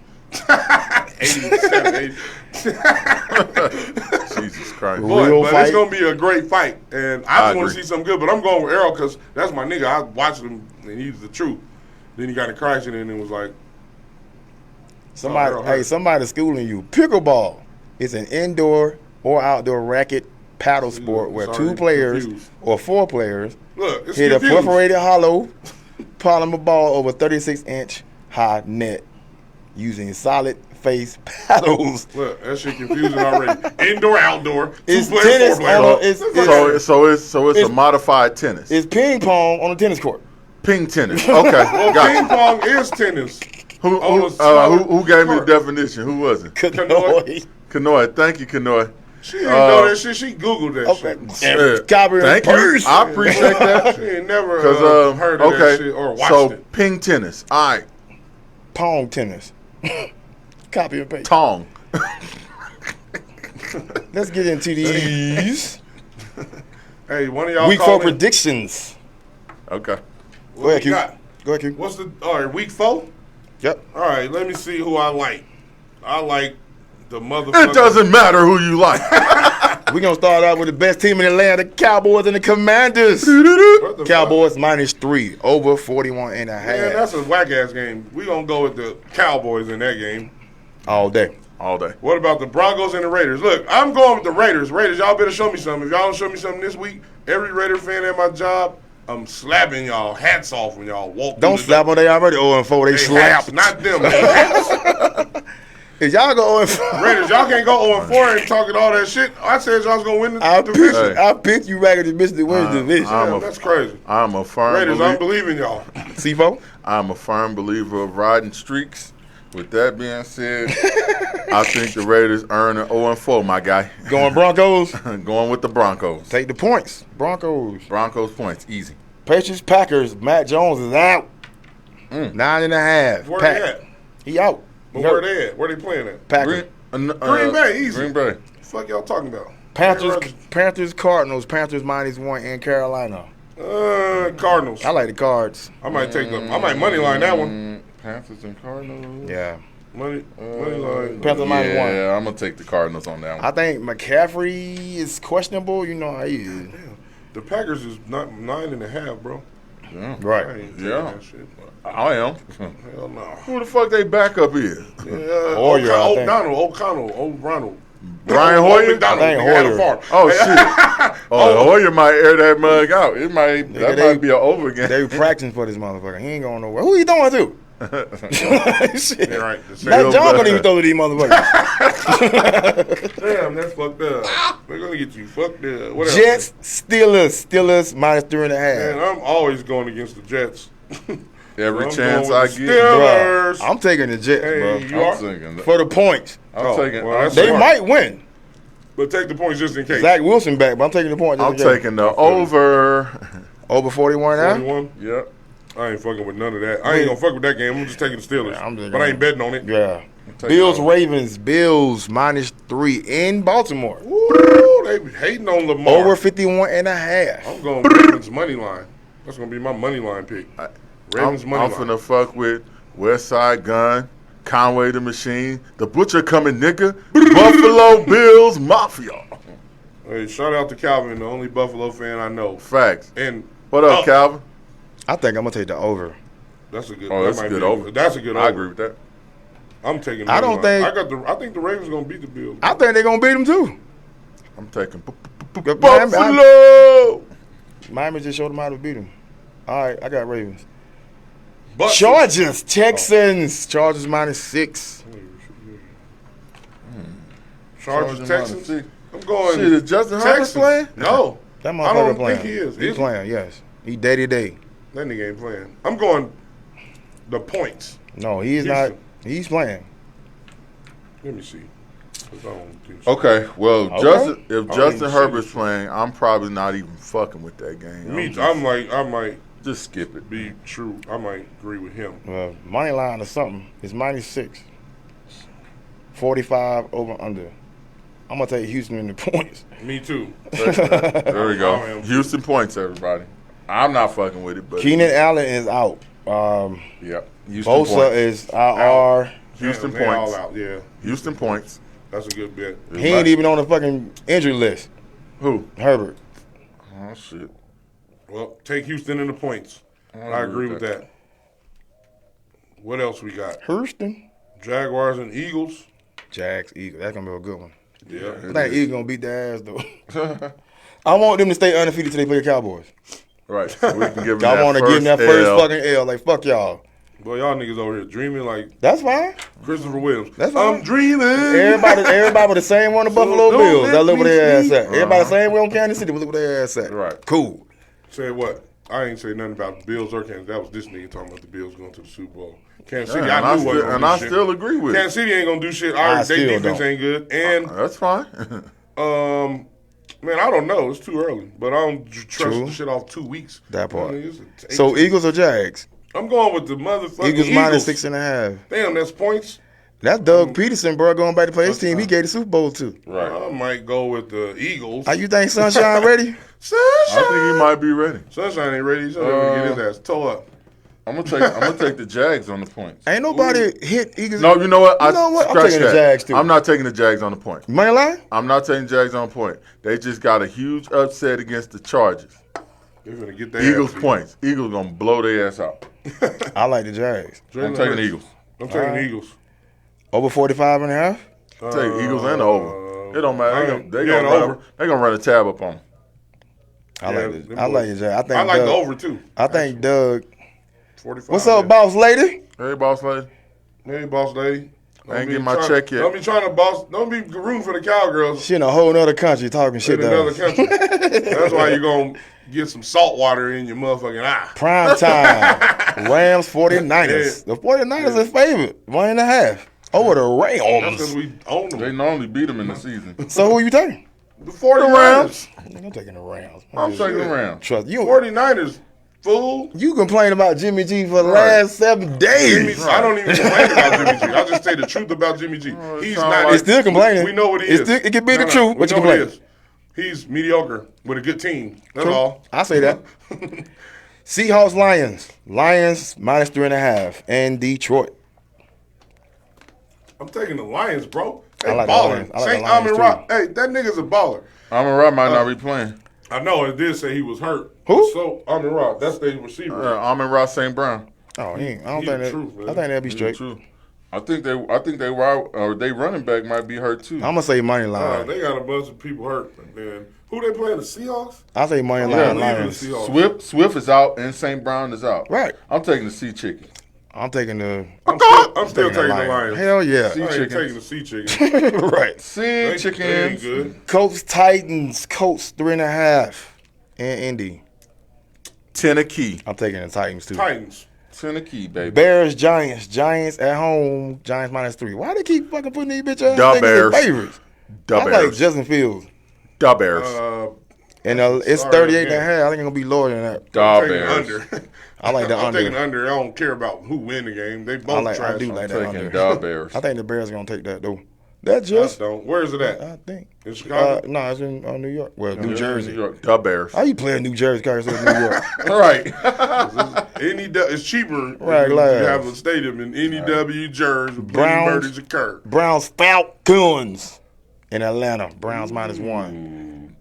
87, 80. Jesus Christ. Real But fight. it's gonna be a great fight, and I I just want to agree. see something good. But I'm going with Errol because that's my nigga. I watched him, and he's the truth. Then he got in a car accident and it was like, somebody schooling you. Pickleball is an indoor or outdoor racket paddle sport where Sorry, 2 players confused. or 4 players look, it's hit a confused. perforated hollow polymer ball over 36-inch high net using solid face paddles. Look, that shit confusing already. Indoor, outdoor, 2 It's players, tennis 4 players. So it's a modified tennis. It's ping pong on a tennis court. Ping tennis. Okay, Well, got ping you. pong is tennis. Who gave me the definition? Who was it? Kanoi. Kanoy. Thank you, Kanoy. She didn't know that shit. She Googled that Okay. shit. Copy and Thank you. paste. I appreciate that. She ain't never Because heard of that shit or watched so it. ping tennis. All right, Pong tennis. Copy and paste. tong. Let's get into these Hey, one of y'all week call 4 in. predictions. Okay. Go ahead, we Q. got? Go ahead, Q. What's the week 4? Yep. All right, let me see who I like. I like the motherfucker. It doesn't matter who you like. We're going to start out with the best team in the land, the Cowboys and the Commanders. What the Cowboys -3, over 41.5. Man, that's a whack ass game. We gonna go with the Cowboys in that game. all day. All day. What about the Broncos and the Raiders? Look, I'm going with the Raiders. Raiders, y'all better show me something. If y'all don't show me something this week, every Raider fan at my job, I'm slapping y'all hats off when y'all walk. Don't through slap on they already 0-4. They They slapped. hats, not them. They hats. If y'all go 0-4, Raiders, y'all can't go 0-4 and talking all that shit. I said y'all was gonna win the I division. picked you back at the bitch that wins the division. Damn, that's crazy. I'm a firm Raiders, I believer. believe in y'all. C4? I'm a firm believer of riding streaks. With that being said, I think the Raiders earn an 0-4, my guy. Going Broncos? Going with the Broncos. Take the points. Broncos. Broncos points, easy. Patriots, Packers. Matt Jones is out. 9.5. Where they at? He out. But where they at? Where they playing at? Packers. Green Bay, easy. Green Bay. The fuck y'all talking about? Panthers, Cardinals. Panthers -1 in Carolina. Cardinals. I like the Cards. I might take them. I might money line that one. Panthers and Cardinals. Yeah. Money line. Panthers -1. Yeah, I'm going to take the Cardinals on that one. I think McCaffrey is questionable. You know how he is. The Packers is not 9.5, bro. Yeah. I Right. ain't taking Yeah. that shit. I am. Hell no. Who the fuck they backup is? Hoyer, I think. O'Connell. Brian Hoyer? McDonald. I think Nigga, Adam Hoyer. Favre. Oh, shit. Hoyer might air that mug out. That they- might be an over again. They practicing for this motherfucker. He ain't going nowhere. Who he throwing to? Shit. Yeah, right. Matt John gonna even throw to these motherfuckers. Damn, that's fucked up. They're gonna get you fucked up. Whatever. Jets, Steelers -3.5. Man, I'm always going against the Jets. Every I'm chance going I with get. the Steelers. Bro, I'm taking the Jets, Hey, bro. you are? I'm thinking. For the points. I'm taking. well, that's They smart. might win. But take the points just in case. Zach Wilson back, but I'm taking the points. I'm taking the over. over 41.5. 41. Yep. I ain't fucking with none of that. I ain't gonna fuck with that game. I'm just taking the Steelers. Yeah, I'm just but I gonna- ain't betting on it. Yeah. Take Bills, it. Ravens, Bills -3 in Baltimore. Woo, they be hating on Lamar. Over 51.5. I'm going Ravens money line. That's gonna be my money line pick. Ravens money I'm line. finna fuck with West Side Gun, Conway the Machine, the Butcher coming nigga, Buffalo Bills Mafia. Hey, shout out to Calvin, the only Buffalo fan I know. Facts. And What up, Calvin? I think I'm gonna take the over. That's a good. Oh, that that's a might good be- over. That's a good over. I agree with that. I'm taking. I money don't line. think- I think the Ravens gonna beat the Bills. I think they're gonna beat them too. I'm taking Miami- Buffalo. Miami just showed them how to beat them. All right, I got Ravens. But Chargers, Texans. Chargers -6. Chargers, Texans. I'm going. Shit, is Justin Herbert Texans. playing? No, That I motherfucker don't playing. think he is. He Is he? playing, yes. He day-to-day. That nigga ain't playing. I'm going the points. No, he is Houston. not. He's playing. Let me see. 'Cause I don't think so. Okay, well, Okay. if don't even Justin see Herbert's this. playing, I'm probably not even fucking with that game. Me, just- I might just skip it. be true. I might agree with him. Money line or something. It's -6. 45 over under. I'm gonna take Houston in the points. Me too. There we I go. am. Houston points, everybody. I'm not fucking with it, but Keenan Allen is out. yeah. Houston Bosa points. is IR. Houston Damn, they all points. out. Yeah, Houston points. that's a good bet. He ain't even on the fucking injury list. Who? Herbert. Oh shit. Well, take Houston in the points. I agree with that. What else we got? Houston. Jaguars and Eagles. Jags, Eagles. That's going to be a good one. Yeah. I think Eagles going to beat their ass, though. I want them to stay undefeated till they play the Cowboys. Right. So we can give them I want to give them that first L. fucking L. Like, fuck y'all. Boy, y'all niggas over here dreaming like That's fine. Christopher Williams. That's fine. I'm dreaming. Everybody with the same one, the Buffalo don't Bills. let That look where me their ass sleep. at. Everybody the same way on Kansas City. Look where their ass at. Right. Cool. Say what? I ain't say nothing about the Bills or Kansas. That was this nigga talking about the Bills going to the Super Bowl. Kansas City, Yeah, I knew wasn't and gonna I do shit. still agree with Kansas City ain't gonna do shit. I Their still defense don't. ain't good. And That's fine. man, I don't know. It's too early. But I don't trust True. the shit off 2 weeks. That part. I mean, it's So 18. Eagles or Jags? I'm going with the motherfucking Eagles Eagles. minus 6.5. Damn, that's points. That's Doug Peterson, bro, going back to play his team. He gave the Super Bowl to. Right. I might go with the Eagles. How you think Sunshine ready? Sunshine. I think he might be ready. Sunshine ain't ready. He's gonna get his ass toe up. I'm gonna take the Jags on the points. Ain't nobody hit Eagles. No, you know what? You know what? I'm Scratch taking the that. Jags, too. I'm not taking the Jags on the point. Money line? I'm not taking Jags on point. They just got a huge upset against the Chargers. They're gonna get their Eagles ass beat. points. Eagles gonna blow their ass out. I like the Jags. I'm taking the Eagles. I'm taking the Eagles. Over 45.5? I'm taking Eagles and the over. It don't matter. They yeah, the gonna over. run a tab up on them. I Yeah, like them the boys. Jags. I think I like Doug, the over too. I think Doug. 45. What's up, boss lady? Hey, boss lady. Hey, boss lady. I ain't getting my check yet. Don't be trying to boss. Don't be rooting for the Cowgirls She in a whole nother country talking shit in to another us. country. That's why you're gonna get some salt water in your motherfucking eye. Prime time. Rams 49ers. Yeah. The 49ers is favored. 1.5. Over the That's because Rams. we own them. They normally beat them in the season. So who you taking? The 49ers. I'm taking the Rams. I'm taking them around. Trust you. 49ers, fool. You complain about Jimmy G for the last 7 days. I don't even complain about Jimmy G. I just say the truth about Jimmy G. He's sound not. like- It's still complaining. We know what he It's is. still- it can be the We truth, but you know what he complain. is. He's mediocre with a good team. That's all. I say that. Seahawks, Lions. Lions minus 3.5 in Detroit. I'm taking the Lions, bro. They I like the balling. Lions. I like St. the Lions, Amon too. Rock. Hey, that nigga's a baller. Amon-Ra might not be playing. I know it did say he was hurt. Who? So Amon Rock. That's the receiver. Amon-Ra St. Brown. Oh, he ain't. I don't He think the that. truth, man. I think that'll be straight. True. I think they running back might be hurt too. I'm gonna say money line. They got a bunch of people hurt. Man, who they playing? The Seahawks? I say money Yeah, line. leaving the Lions. Seahawks. Swift is out and St. Brown is out. Right. I'm taking the Sea Chicken. I'm taking the. I'm still taking the Lions. Hell yeah. I ain't chickens. taking the sea chicken. Right. Sea They ain't Chickens. good. Colts, Titans. Colts 3.5 in Indy. Tennessee. I'm taking the Titans too. Titans. Tennessee, baby. Bears, Giants. Giants at home. Giants minus 3. Why they keep fucking putting these bitch ass The niggas in Bears. favorites? The I like Bears. Justin Fields. The Bears. And it's Sorry, 38 man. and a half. I think it's gonna be lower than that. The I'm taking Bears. under. I like the I'm under. taking the under. I don't care about who win the game. They both I trash. do like that Taking under. the Bears. I think the Bears are gonna take that though. That I just don't. Where is it at? I think. In Chicago? No, it's in New York. Well, New Jersey. New York. The Bears. How you playing New Jersey? Cause it's New York. Right. It's cheaper Right, if you like- have a stadium in any W Jersey. Browns. Murders occur. Browns Falcons in Atlanta. Browns minus 1.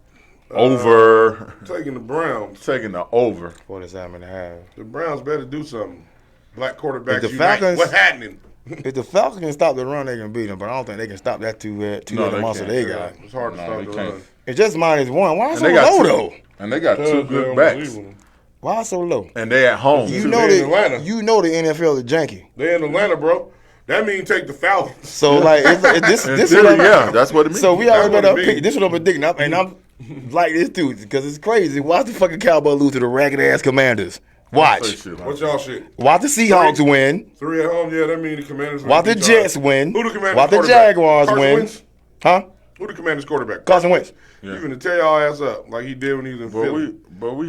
Over. Taking the Browns. Taking the over. 47.5. The Browns better do something. Black quarterbacks If the unite. Falcons- What's happening? If the Falcons can stop the run, they can beat them. But I don't think they can stop that two No, other they monster can't. they Yeah, got. it's hard to No, stop they the can't. run. It's just minus 1. Why And so they got low two. though? And they got two They're good backs. unbelievable. Why so low? And they at home. You too. know they in Atlanta. the NFL is janky. They in Atlanta, bro. That means take the Falcons. So like this In this theory, what I'm- yeah, that's what it means. So we already That's better what it pick. means. This is what I'm predicting, and I'm like this too because it's crazy. Watch the fucking Cowboys lose to the ragged ass Commanders. Say Watch. shit like What's y'all shit? Watch the Seahawks win. 3 at home, yeah, that means the Commanders win. Watch the Beat y'all. Jets win. Who the Commanders Watch the quarterback? Jaguars Carson win. Wentz? Huh? Who the Commanders quarterback? Carson Wentz. You gonna tear y'all ass up like he did when he was in Philly. But we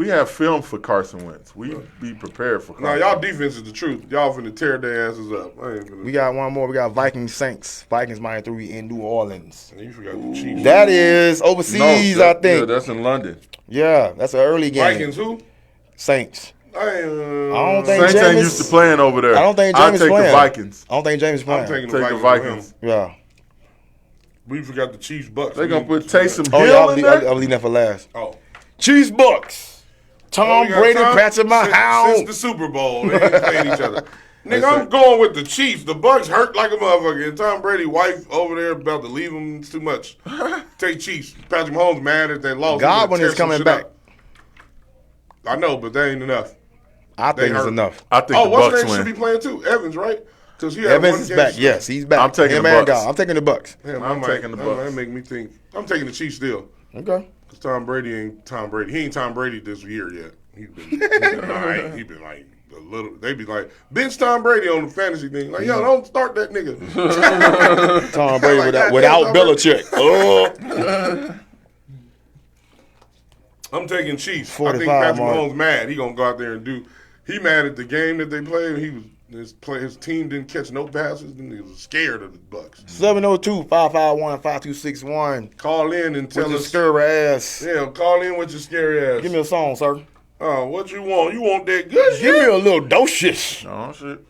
have film for Carson Wentz. We be prepared for No, Carson. y'all defense is the truth. Y'all finna tear their asses up. I ain't finna. We got one more. We got Vikings Saints. Vikings minus 3 in New Orleans. You forgot the Chiefs. That is overseas, I think. Yeah, that's in London. Yeah, that's an early game. Vikings who? Saints. I don't think Saints ain't Jameis- used to playing over there. I don't think I'll Jameis take playing. the Vikings. I don't think James is playing. I'm taking Take the the Vikings. Vikings. Yeah. We forgot the Chiefs Bucks. They gonna put Taysom Oh, yeah, Hill in there. I'm leaving that for last. Oh. Chiefs Bucks. Tom We got Brady, time Patrick since Mahomes. the Super Bowl. They ain't playing each other. Nigga, I'm going with the Chiefs. The Bucks hurt like a motherfucker. And Tom Brady's wife over there about to leave him. It's too much. Take Chiefs. Patrick Mahomes mad that they lost. Godwin is coming back. I know, but that ain't enough. I think it's enough. I think the what's Bucks name should win. be playing too? Evans, right? Because Evans is back. Yes, he's back. I'm taking Him the and Bucks. God. I'm taking the Bucks. Damn, I'm taking the Bucks. That make me think. I'm taking the Chiefs still. Okay. Because Tom Brady ain't Tom Brady. He ain't Tom Brady this year yet. He been all right. He been like a little. They be like bench Tom Brady on the fantasy thing. Like, yo, don't start that nigga. Tom Brady Like, without Belichick. Oh. I'm taking Chiefs. I 45 think Patrick mark. Mahomes mad. He gonna go out there and do. He mad at the game that they played. His team didn't catch no passes. And he was scared of the Bucks. 702-551-5261. Call in and tell With your us. scary ass. Yeah, call in with your scary ass. Give me a song, sir. Oh, what you want? You want that good shit? Give me a little dosage. Oh, shit.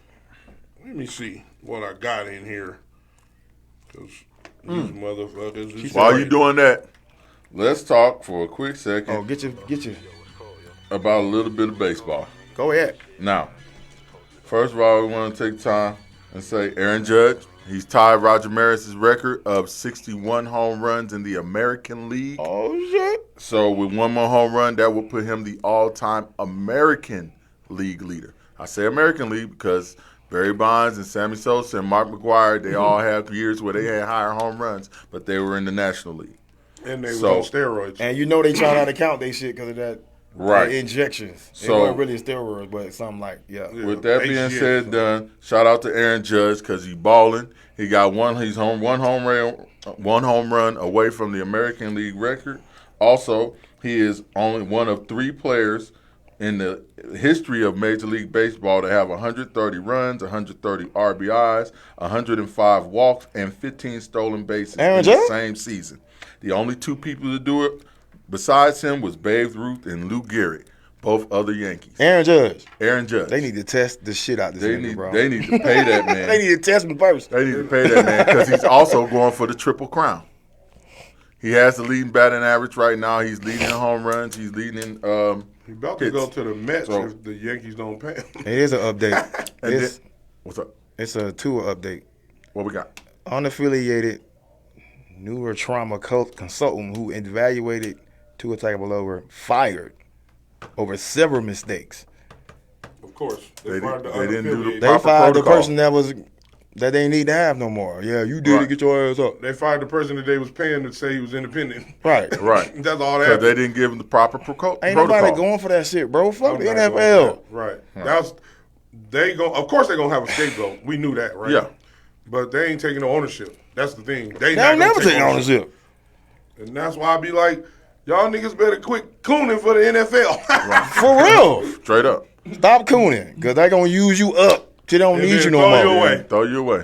Let me see what I got in here. Because these motherfuckers. is While you crazy. doing that, let's talk for a quick second Oh, get you. about a little bit of baseball. Go ahead. Now, first of all, we want to take time and say Aaron Judge, he's tied Roger Maris's record of 61 home runs in the American League. Oh, shit. So with one more home run, that will put him the all-time American League leader. I say American League because Barry Bonds and Sammy Sosa and Mark McGwire, they all had years where they had higher home runs, but they were in the National League. And they So- was on steroids. And you know they try not to count they shit because of that. Right. Injections. It So- wasn't really steroids, but something like, yeah. With that being HGH. said and done, shout out to Aaron Judge because he's balling. He got one home run away from the American League record. Also, he is only one of 3 players in the history of Major League Baseball to have 130 runs, 130 RBIs, 105 walks, and 15 stolen bases Aaron in the Judge? same season. The only 2 people to do it besides him was Babe Ruth and Lou Gehrig, both other Yankees. Aaron Judge. Aaron Judge. They need to test the shit out this They nigga, need, bro. they need to pay that man. They need to test me first. They need to pay that man because he's also going for the Triple Crown. He has the leading batting average right now. He's leading in home runs. He's leading in He about to hits. go to the Mets So- if the Yankees don't pay him. It is an update. And It's, then- what's up? it's a tour update. What we got? Unaffiliated neurotrauma consultant who evaluated Tua Tagovailoa fired over several mistakes. Of course. They fired the didn't do the unaffiliated. They proper fired protocol. the person that they need to have no more. Yeah, you did Right. it. Get your ass up. They fired the person that they was paying to say he was independent. Right. Right. That's all that Because they happened. didn't give him the proper Ain't protocol. nobody going for that shit, bro. Fuck I'm the not going NFL. for that. Right. That's of course they're gonna have a scapegoat. We knew that, right? Yeah. But they ain't taking no ownership. That's the thing. They They'll not never gonna take ownership. And that's why I be like, y'all niggas better quit cooning for the NFL. For real. Straight up. Stop cooning, because they're going to use you up till they don't And need then you no throw more. you away. Throw you away.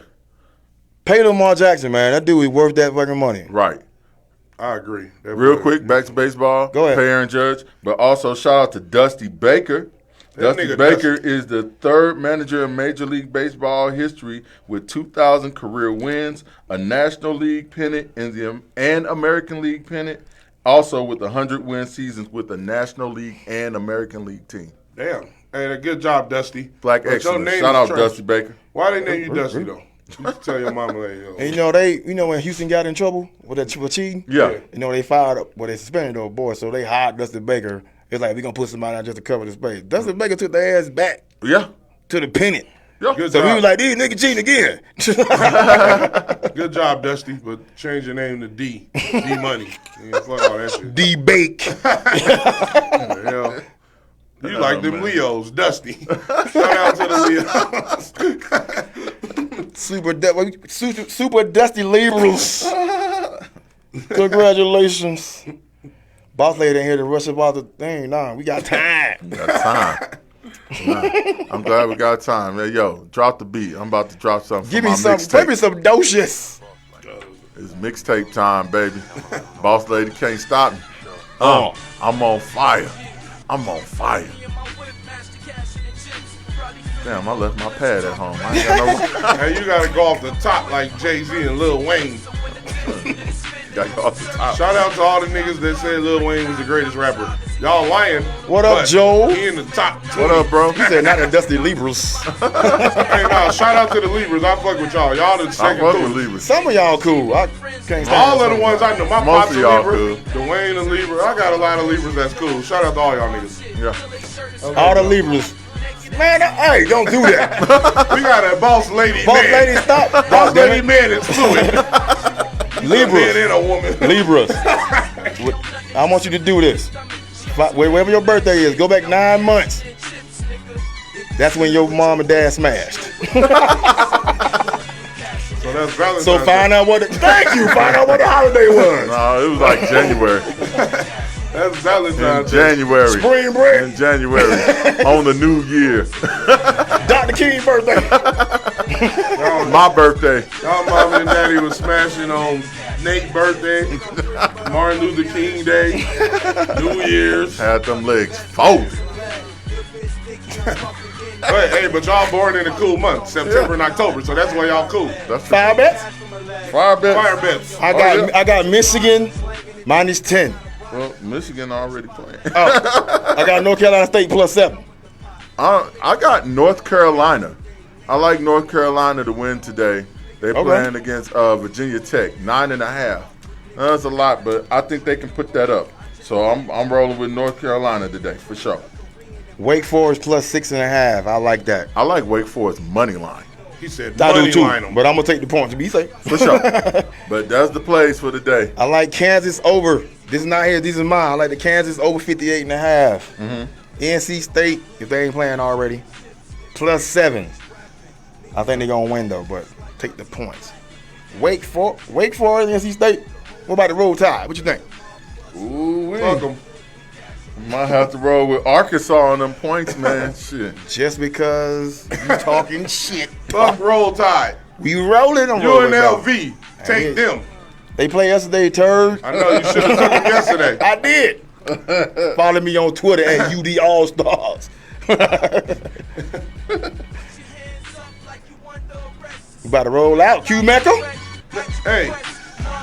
Pay Lamar Jackson, man. That dude is worth that fucking money. Right. I agree. That Real boy- quick, back to baseball. Go ahead. Pay Aaron Judge. But also shout out to Dusty Baker. That Dusty nigga Baker is the 3rd manager in Major League Baseball history with 2,000 career wins, a National League pennant, and American League pennant. Also with 100-win seasons with the National League and American League team. Damn. Hey, good job, Dusty. Black But your excellence. name Shout is out trash. Dusty Baker. Why they name you Dusty though? You should tell your mama that. Yo. And you know when Houston got in trouble with that for cheating? Yeah. You know, they they suspended those boys, so they hired Dusty Baker. It's like, we're going to put somebody out just to cover the space. Dusty Baker took their ass back Yeah. to the pennant. Yeah. Good So job. we was like, these niggas cheating again. Good job, Dusty. But change your name to D. D Money. Yeah, fuck all that shit. D-Bake. What the hell? You like them man. Leos, Dusty. Shout out to the Leos. Super Dusty Libras. Congratulations. Boss lady ain't here to rush about the thing. Nah, we got time. Got time. Nah. I'm glad we got time. Hey, yo, drop the beat. I'm about to drop something. Give for me my some, mixtape. give me some doses. It's mixtape time, baby. Boss lady can't stop me. I'm on fire. I'm on fire. Damn, I left my pad at home. I ain't got Hey, you gotta go off the top like Jay-Z and Lil Wayne. no. Got you off the top. Shout out to all the niggas that said Lil Wayne was the greatest rapper. Y'all lying. What up, but Joe? He in the top 20. What up, bro? He said not the Dusty Libras. Hey, no, shout out to the Libras. I fuck with y'all. Y'all the I second fuck cool. with Libras. Some of y'all cool. I can't stand All of some the ones I know. My Most pops of a y'all Libra. cool. Dwayne a Libra. I got a lot of Libras that's cool. Shout out to all y'all niggas. Yeah. All the Libras. Man, hey, don't do that. We got a boss lady Boss man. lady, stop. Boss God damn lady it. man is fluid. Libras. Man and a woman. Libras. I want you to do this. Wherever your birthday is, go back 9 months. That's when your mom and dad smashed. So that's Valentine's So find out what. Thank you. Find out what the holiday was. No, it was like January. That's In Valentine's Day. January. Spring break. In January. On the new year. Dr. King's birthday. My birthday. Y'all mom and daddy was smashing on Nate's birthday, Martin Luther King Day, New Year's. Had them legs folded. But y'all born in a cool month, September and October, so that's why y'all cool. That's Five bets. fire bet. Fire bets. I got Michigan -10. Well, Michigan already playing. I got North Carolina State +7. I got North Carolina. I like North Carolina to win today. They're playing against Virginia Tech, 9.5. That's a lot, but I think they can put that up. So I'm rolling with North Carolina today for sure. Wk4 is +6.5. I like that. I like Wake Forest money line He said I do money too, line 'em. but I'm gonna take the points to be safe. for sure. But that's the plays for the day. I like Kansas over. This is not here. This is mine. I like the Kansas over 58.5. NC State, if they ain't playing already, +7. I think they're gonna win though, but take the points. Wake Forest, NC State. What about the Roll Tide? What you think? Ooh, Fuck 'em. might have to roll with Arkansas on them points, man. Shit. Just because you talking shit. Fuck Roll Tide. We rolling on Roll Tide. UNLV. Take Hey. them. They play yesterday, turd. I know you should have took them yesterday. I did. Follow me on Twitter at UD AllStarz. You about to roll out, Q-Mecca? Hey,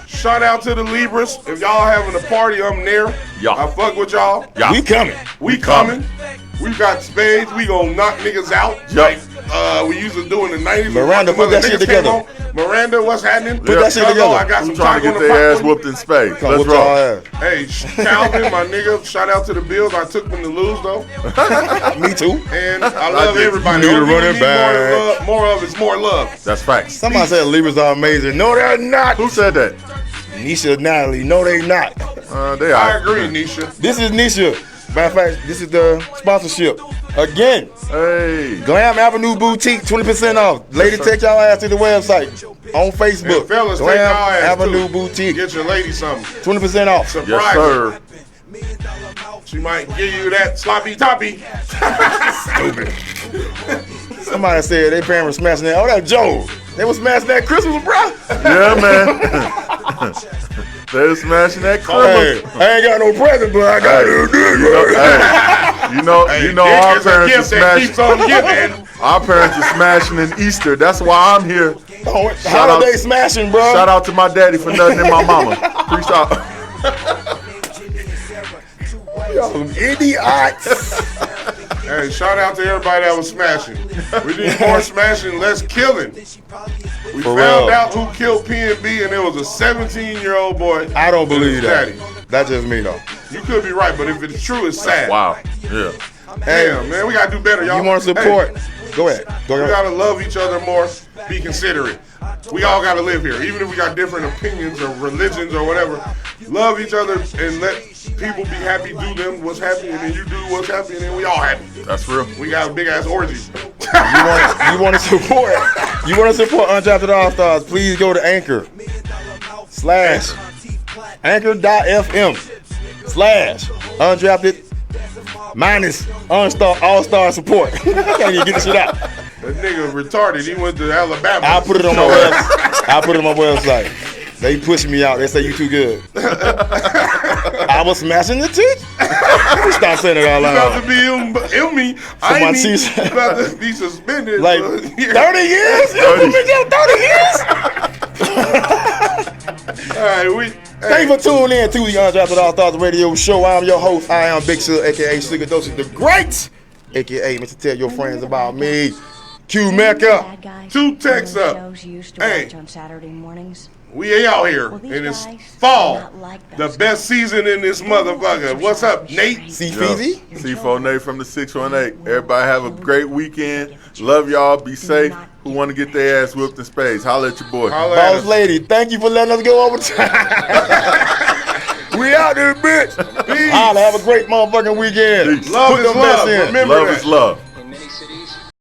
shout out to the Libras. If y'all having a party, I'm there. Yeah. I fuck with y'all. Yeah. We coming. We coming. We got spades. We gonna knock niggas out. Yup. Like we used to do in the 90s. Miranda, put that shit together. Miranda, what's happening? Put that shit Y'all know together. I got I'm some trying to time get on the their ass platform. whooped in spades. Come Let's whoop y'all roll. ass. Hey, Calvin, my nigga, shout out to the Bills. I took them to lose, though. Me too. And I love did. everybody. You need a Only running we back. More of is more love. That's facts. Somebody said Libras are amazing. No, they're not. Who said that? Nisha and Natalie. No, they not. They I are. agree, Nisha. This is Nisha. Matter of fact, this is the sponsorship. Again, Hey. Glam Avenue Boutique, 20% off. Lady, take y'all ass to the website on Facebook. And fellas, take Glam y'all ass Avenue too. Boutique, Get your lady something. 20% off. Surprise Yes, her. sir. She might give you that sloppy toppy. Somebody said they parents were smashing that. Oh, that Joe. They was smashing that Christmas, bro. Yeah, man. They're smashing that Hey, Christmas. I ain't got no present, but I got a nigga. You know, our Dick is a parents are gift that keeps smashing. on giving. Our parents are smashing in Easter. That's why I'm here. Oh, Shout out- holiday smashing, bro. Shout out to my daddy for nothing and my mama. Appreciate. Idiots. Hey, shout out to everybody that was smashing. We need more smashing, less killing. We For found real. out who killed PNB, and it was a 17-year-old boy. I don't and his believe that. daddy. That's just me, though. You could be right, but if it's true, it's sad. Wow. Yeah. Damn, man, we gotta do better, y'all. You want to support? Go ahead. Go We ahead. gotta love each other more. Be considerate. We all gotta live here, even if we got different opinions or religions or whatever. Love each other and let people be happy. Do them what's happy, and then you do what's happy, and then we all happy. That's real. We got a big ass orgy. You want to support? You want to support UnDrafted AllStarz? Please go to Anchor.fm/UnDrafted -AllStar support. I can't even get this shit out. That nigga retarded. He went to Alabama. I'll put it on my website. I'll put it on my website. They push me out. They say you too good. I was smashing the teeth. Stop saying it all About loud. to be Ime my teeth. about to be suspended. Like for a 30 year. years? 30 years? 30 years? All right, Thank you for tuning in to the UnDrafted AllStarz radio show. I'm your host. I am Big Sir, a.k.a. Sugar Doses the Great, a.k.a. Mr. Tell Your Friends About Me. Q-Mecca. 2 texts up. Hey. On Saturday mornings. We out here, and it's fall. The best season in this motherfucker. What's up, Nate? C-Feezy? C4 Nate from the 618. Everybody have a great weekend. Love y'all. Be safe. Who want to get their ass whooped in space? Holla at your boy. Boss lady, thank you for letting us go over time. We out there, bitch. Peace. Holla, have a great motherfucking weekend. Love is love. Remember Love that. is love.